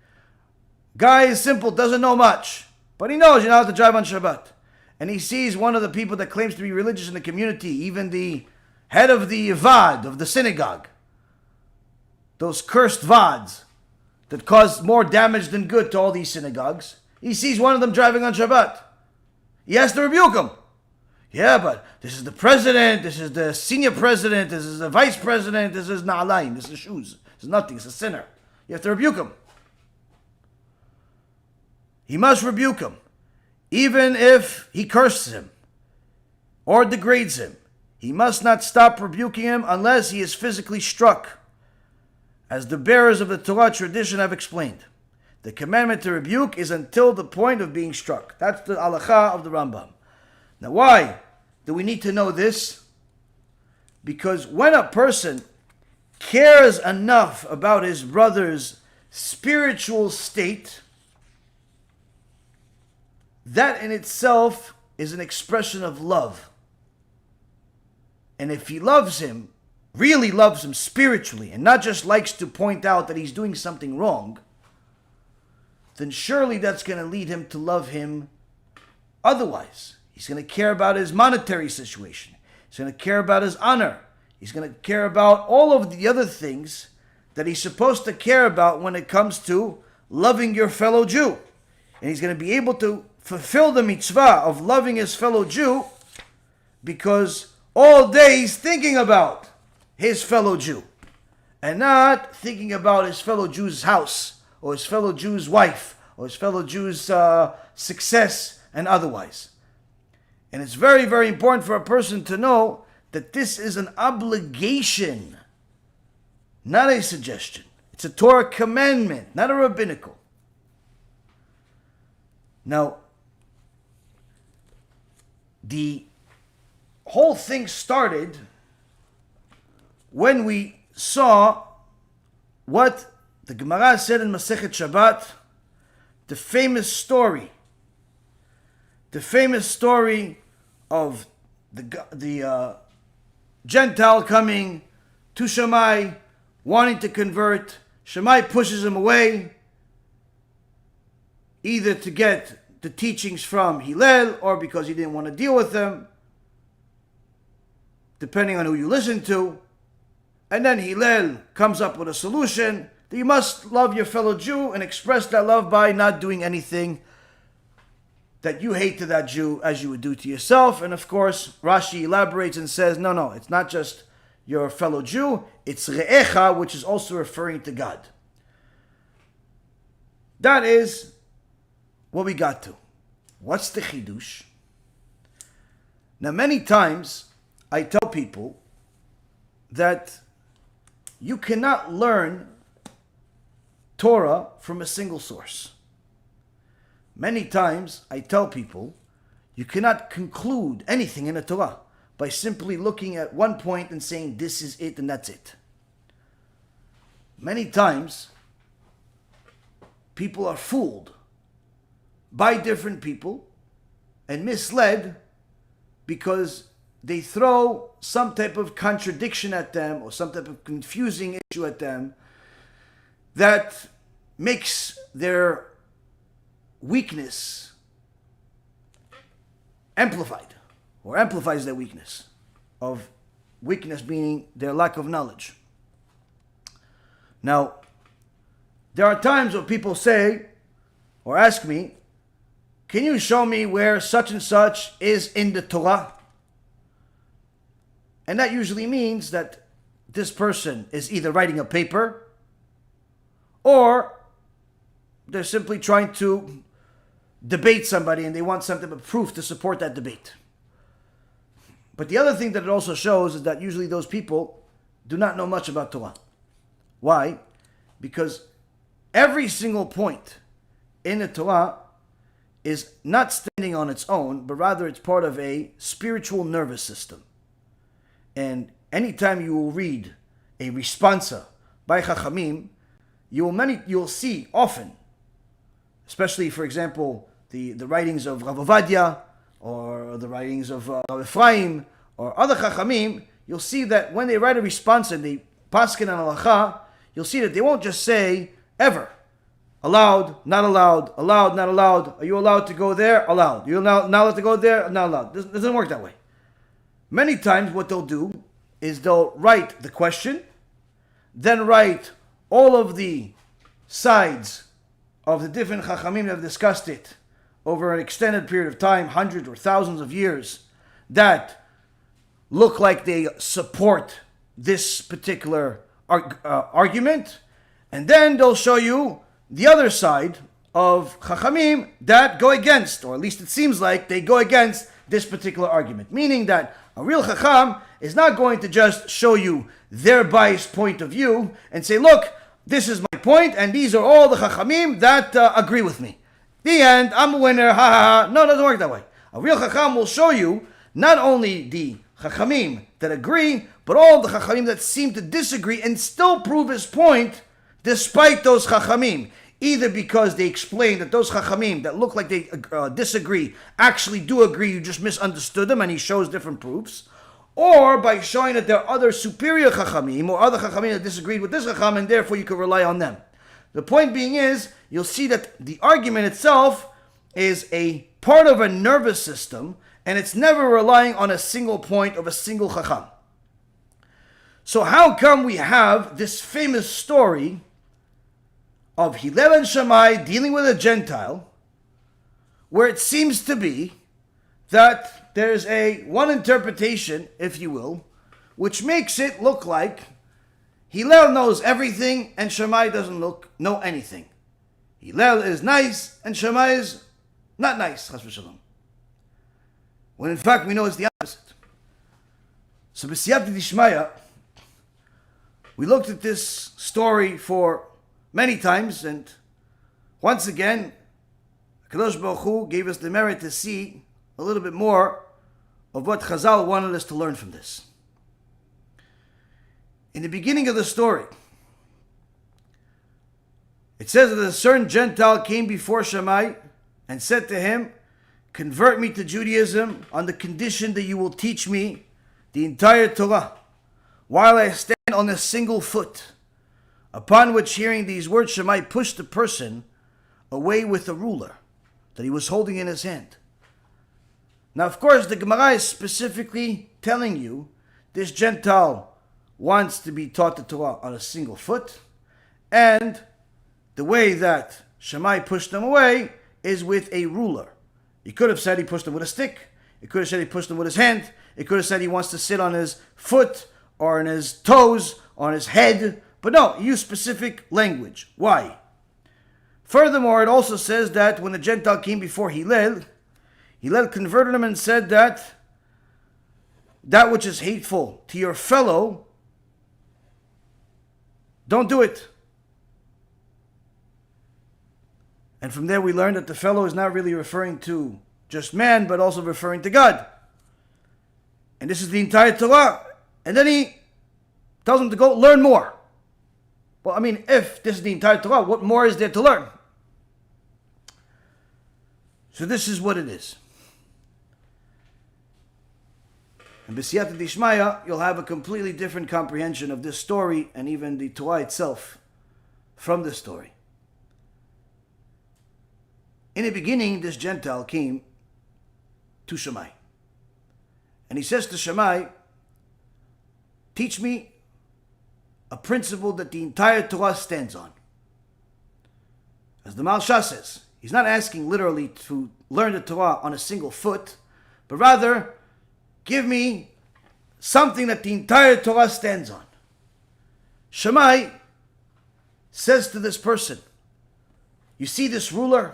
Guy is simple, doesn't know much, but he knows you're not allowed to drive on Shabbat. And he sees one of the people that claims to be religious in the community, even the head of the Vad, of the synagogue, those cursed Vads that cause more damage than good to all these synagogues. He sees one of them driving on Shabbat. He has to rebuke him. Yeah, but this is the president, this is the senior president, this is the vice president, this is na'alaim, this is shoes. This is nothing, it's a sinner. You have to rebuke him. He must rebuke him, even if he curses him or degrades him. He must not stop rebuking him unless he is physically struck, as the bearers of the Torah tradition have explained. The commandment to rebuke is until the point of being struck. That's the aliyah of the Rambam. Now, why do we need to know this? Because when a person cares enough about his brother's spiritual state, that in itself is an expression of love. And if he loves him, really loves him spiritually, and not just likes to point out that he's doing something wrong, then surely that's going to lead him to love him otherwise. He's going to care about his monetary situation. He's going to care about his honor. He's going to care about all of the other things that he's supposed to care about when it comes to loving your fellow Jew. And he's going to be able to fulfill the mitzvah of loving his fellow Jew because all day he's thinking about his fellow Jew and not thinking about his fellow Jew's house or his fellow Jew's wife or his fellow Jew's success and otherwise. And it's very, very important for a person to know that this is an obligation, not a suggestion. It's a Torah commandment, not a rabbinical. Now, the whole thing started when we saw what the Gemara said in Masechet Shabbat, the famous story of the Gentile coming to Shammai, wanting to convert. Shammai pushes him away, either to get the teachings from Hillel or because he didn't want to deal with them, depending on who you listen to. And then Hillel comes up with a solution that you must love your fellow Jew and express that love by not doing anything that you hate to that Jew as you would do to yourself. And of course, Rashi elaborates and says, no, it's not just your fellow Jew, it's re'echa, which is also referring to God. That is what we got to. What's the chidush? Now, many times I tell people that you cannot learn Torah from a single source. Many times I tell people you cannot conclude anything in the Torah by simply looking at one point and saying this is it and that's it. Many times people are fooled by different people and misled because they throw some type of contradiction at them or some type of confusing issue at them that makes their weakness amplified, or amplifies their weakness, of weakness meaning their lack of knowledge. Now, there are times when people say or ask me, can you show me where such and such is in the Torah? And that usually means that this person is either writing a paper or they're simply trying to debate somebody and they want something of proof to support that debate. But the other thing that it also shows is that usually those people do not know much about Torah. Why? Because every single point in the Torah is not standing on its own, but rather it's part of a spiritual nervous system. And anytime you will read a responsa by Chachamim, you'll see often, especially, for example, the writings of Rav Ovadia or the writings of Rav Ephraim or other Chachamim, you'll see that when they write a response and they paskin on halacha, you'll see that they won't just say ever allowed, not allowed, allowed, not allowed. Are you allowed to go there? Allowed. You're not allowed to go there? Not allowed. It doesn't work that way. Many times what they'll do is they'll write the question, then write all of the sides of the different Chachamim that have discussed it over an extended period of time, hundreds or thousands of years, that look like they support this particular argument, and then they'll show you the other side of Chachamim that go against, or at least it seems like they go against this particular argument. Meaning that a real Chacham is not going to just show you their biased point of view and say, look, this is my point, and these are all the Chachamim that agree with me. The end, I'm a winner, ha ha ha. No, it doesn't work that way. A real Chacham will show you not only the Chachamim that agree, but all the Chachamim that seem to disagree and still prove his point despite those Chachamim. Either because they explain that those Chachamim that look like they disagree actually do agree, you just misunderstood them, and he shows different proofs. Or by showing that there are other superior Chachamim or other Chachamim that disagreed with this Chacham, and therefore you can rely on them. The point being is, you'll see that the argument itself is a part of a nervous system, and it's never relying on a single point of a single Chacham. So how come we have this famous story of Hillel and Shammai dealing with a Gentile, where it seems to be that there's one interpretation, if you will, which makes it look like Hillel knows everything and Shammai doesn't know anything. Hillel is nice and Shammai is not nice, chas v'shalom. When in fact we know it's the opposite. So b'siyata d'ishmaya, we looked at this story for many times, and once again, Kadosh Baruch Hu gave us the merit to see a little bit more of what Chazal wanted us to learn from this. In the beginning of the story, it says that a certain Gentile came before Shammai and said to him, convert me to Judaism on the condition that you will teach me the entire Torah while I stand on a single foot. Upon which, hearing these words, Shammai pushed the person away with a ruler that he was holding in his hand. Now, of course, the Gemara is specifically telling you this Gentile wants to be taught the Torah on a single foot, and the way that Shammai pushed him away is with a ruler. He could have said he pushed him with a stick. He could have said he pushed him with his hand. He could have said he wants to sit on his foot or on his toes or on his head. But no, he used specific language. Why? Furthermore, it also says that when the Gentile came before Hillel converted him and said that which is hateful to your fellow, don't do it. And from there we learned that the fellow is not really referring to just man, but also referring to God. And this is the entire Torah. And then he tells him to go learn more. Well, I mean, if this is the entire Torah, what more is there to learn? So this is what it is. And b'siyata d'ishmaya, you'll have a completely different comprehension of this story and even the Torah itself from this story. In the beginning, this Gentile came to Shammai. And he says to Shammai, teach me a principle that the entire Torah stands on. As the Malsha says, he's not asking literally to learn the Torah on a single foot, but rather, give me something that the entire Torah stands on. Shammai says to this person, you see this ruler?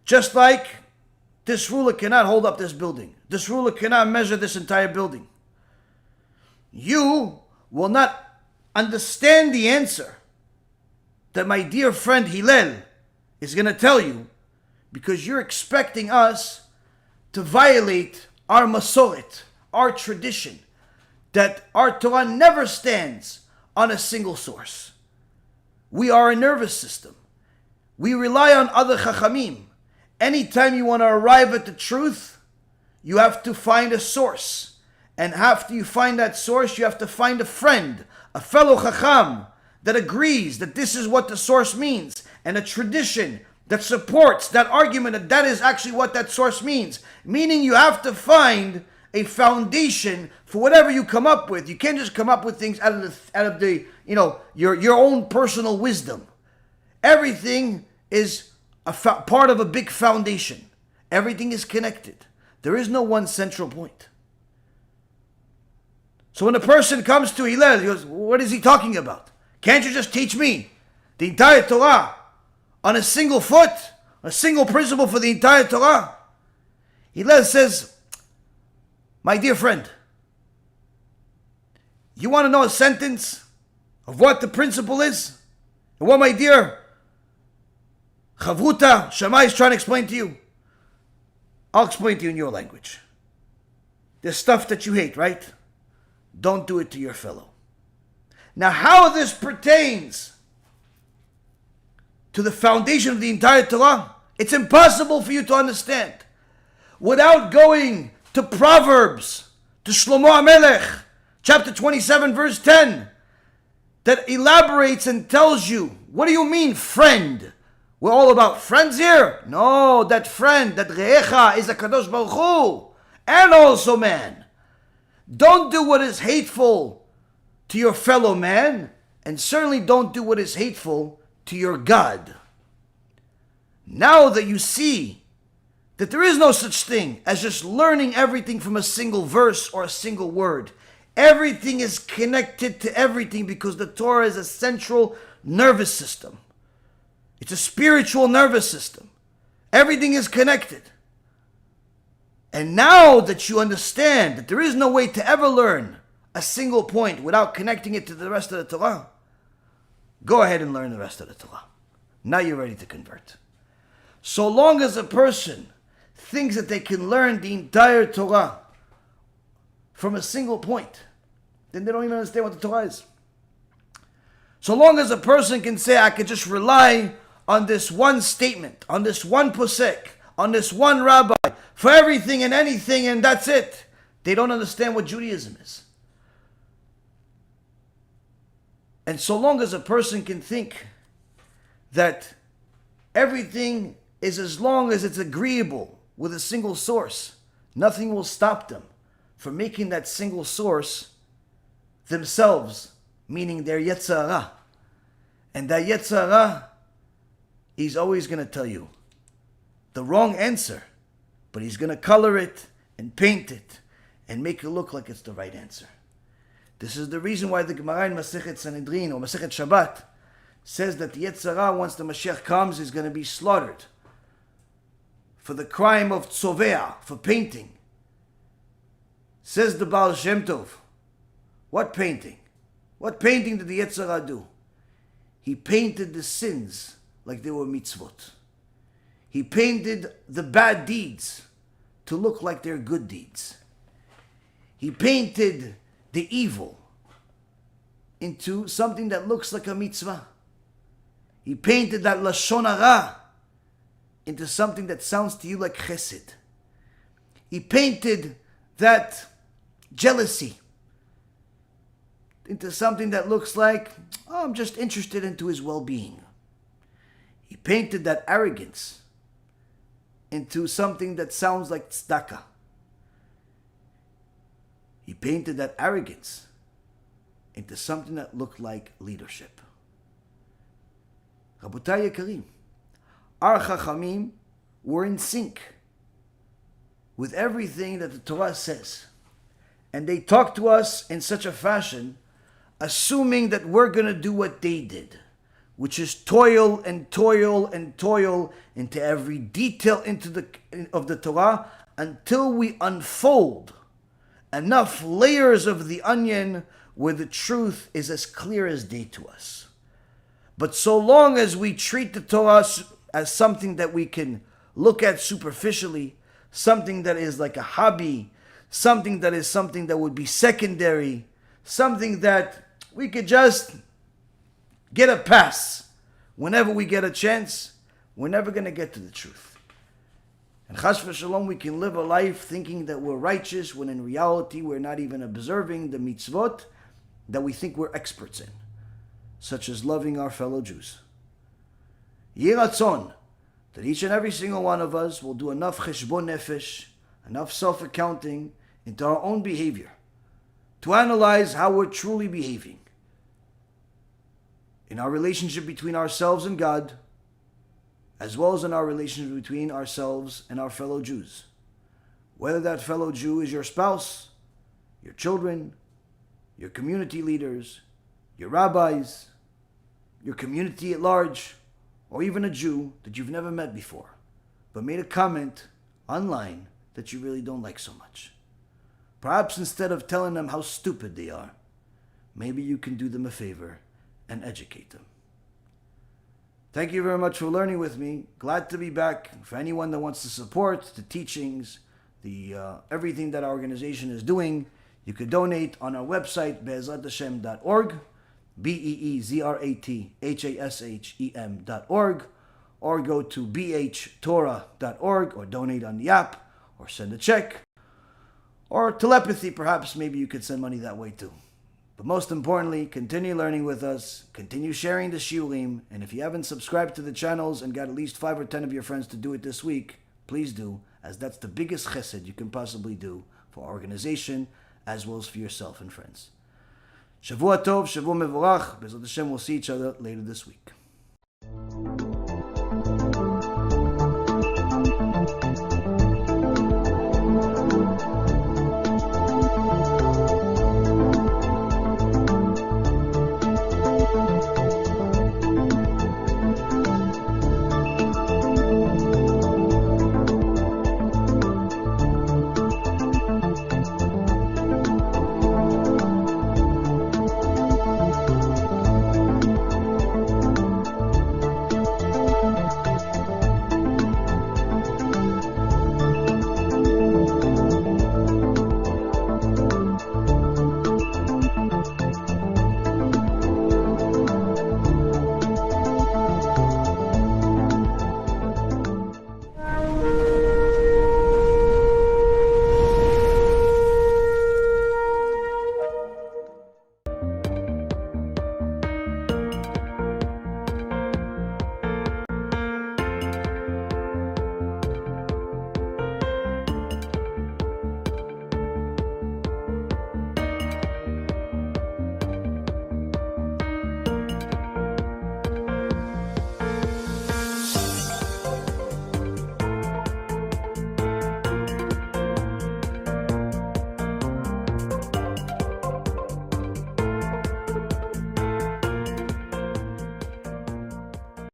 Just like this ruler cannot hold up this building. This ruler cannot measure this entire building. You will not understand the answer that my dear friend Hillel is going to tell you because you're expecting us to violate our masoret, our tradition, that our Torah never stands on a single source. We are a nervous system. We rely on other chachamim. Anytime you want to arrive at the truth, you have to find a source. And after you find that source, you have to find a friend, a fellow chacham, that agrees that this is what the source means, and a tradition that supports that argument that that is actually what that source means. Meaning you have to find a foundation for whatever you come up with. You can't just come up with things out of the your own personal wisdom. Everything is part of a big foundation. Everything is connected. There is no one central point. So when a person comes to Hillel, he goes, what is he talking about? Can't you just teach me the entire Torah on a single foot, a single principle for the entire Torah? Hillel says, my dear friend, you want to know a sentence of what the principle is? And what my dear Chavruta Shammai is trying to explain to you? I'll explain to you in your language. There's stuff that you hate, right? Don't do it to your fellow. Now, how this pertains to the foundation of the entire Torah, it's impossible for you to understand without going to Proverbs, to Shlomo HaMelech, chapter 27, verse 10, that elaborates and tells you, what do you mean, friend? We're all about friends here? No, that friend, that Re'echa, is a Kadosh Baruch Hu, and also man. Don't do what is hateful to your fellow man, and certainly don't do what is hateful to your God. Now that you see that there is no such thing as just learning everything from a single verse or a single word, everything is connected to everything because the Torah is a central nervous system. It's a spiritual nervous system. Everything is connected. And now that you understand that there is no way to ever learn a single point without connecting it to the rest of the Torah, go ahead and learn the rest of the Torah. Now you're ready to convert. So long as a person thinks that they can learn the entire Torah from a single point, then they don't even understand what the Torah is. So long as a person can say, I could just rely on this one statement, on this one posek, on this one rabbi, for everything and anything, and that's it, they don't understand what Judaism is. And so long as a person can think that everything is as long as it's agreeable with a single source, nothing will stop them from making that single source themselves, meaning their Yetzer. And that Yetzer, he's always going to tell you the wrong answer, but he's going to color it and paint it and make it look like it's the right answer. This is the reason why the Gemara in Masechet Sanhedrin or Masechet Shabbat says that the Yetzer, once the Mashiach comes, is going to be slaughtered for the crime of tzovea, for painting. Says the Baal Shem Tov, what painting? What painting did the Yetzer do? He painted the sins like they were mitzvot. He painted the bad deeds to look like they're good deeds. He painted the evil into something that looks like a mitzvah. He painted that lashon hara into something that sounds to you like chesed. He painted that jealousy into something that looks like, oh, I'm just interested into his well-being. He painted that arrogance into something that sounds like tzedakah. He painted that arrogance into something that looked like leadership. Rabotai Yekarim, our Chachamim were in sync with everything that the Torah says. And they talk to us in such a fashion, assuming that we're going to do what they did. which is toil and toil and toil into every detail of the Torah until we unfold enough layers of the onion where the truth is as clear as day to us. But so long as we treat the Torah as something that we can look at superficially, something that is like a hobby, something that would be secondary, something that we could just get a pass whenever we get a chance, we're never going to get to the truth. And chas v'shalom, we can live a life thinking that we're righteous when in reality we're not even observing the mitzvot that we think we're experts in, such as loving our fellow Jews. Yeh ratzon, that each and every single one of us will do enough cheshbon nefesh, enough self-accounting into our own behavior to analyze how we're truly behaving in our relationship between ourselves and God, as well as in our relationship between ourselves and our fellow Jews. Whether that fellow Jew is your spouse, your children, your community leaders, your rabbis, your community at large, or even a Jew that you've never met before, but made a comment online that you really don't like so much. Perhaps instead of telling them how stupid they are, maybe you can do them a favor and educate them. Thank you very much for learning with me. Glad to be back. For anyone that wants to support the teachings, everything that our organization is doing, you could donate on our website, BeEzrat.org, BeEzrathashem.org, or go to bhtorah.org, or donate on the app, or send a check, or telepathy, perhaps maybe you could send money that way too. But most importantly, continue learning with us, continue sharing the shiurim, and if you haven't subscribed to the channels and got at least 5 or 10 of your friends to do it this week, please do, as that's the biggest chesed you can possibly do for our organization, as well as for yourself and friends. Shavua Tov, Shavua Mevorach. BeEzrat Hashem, we'll see each other later this week.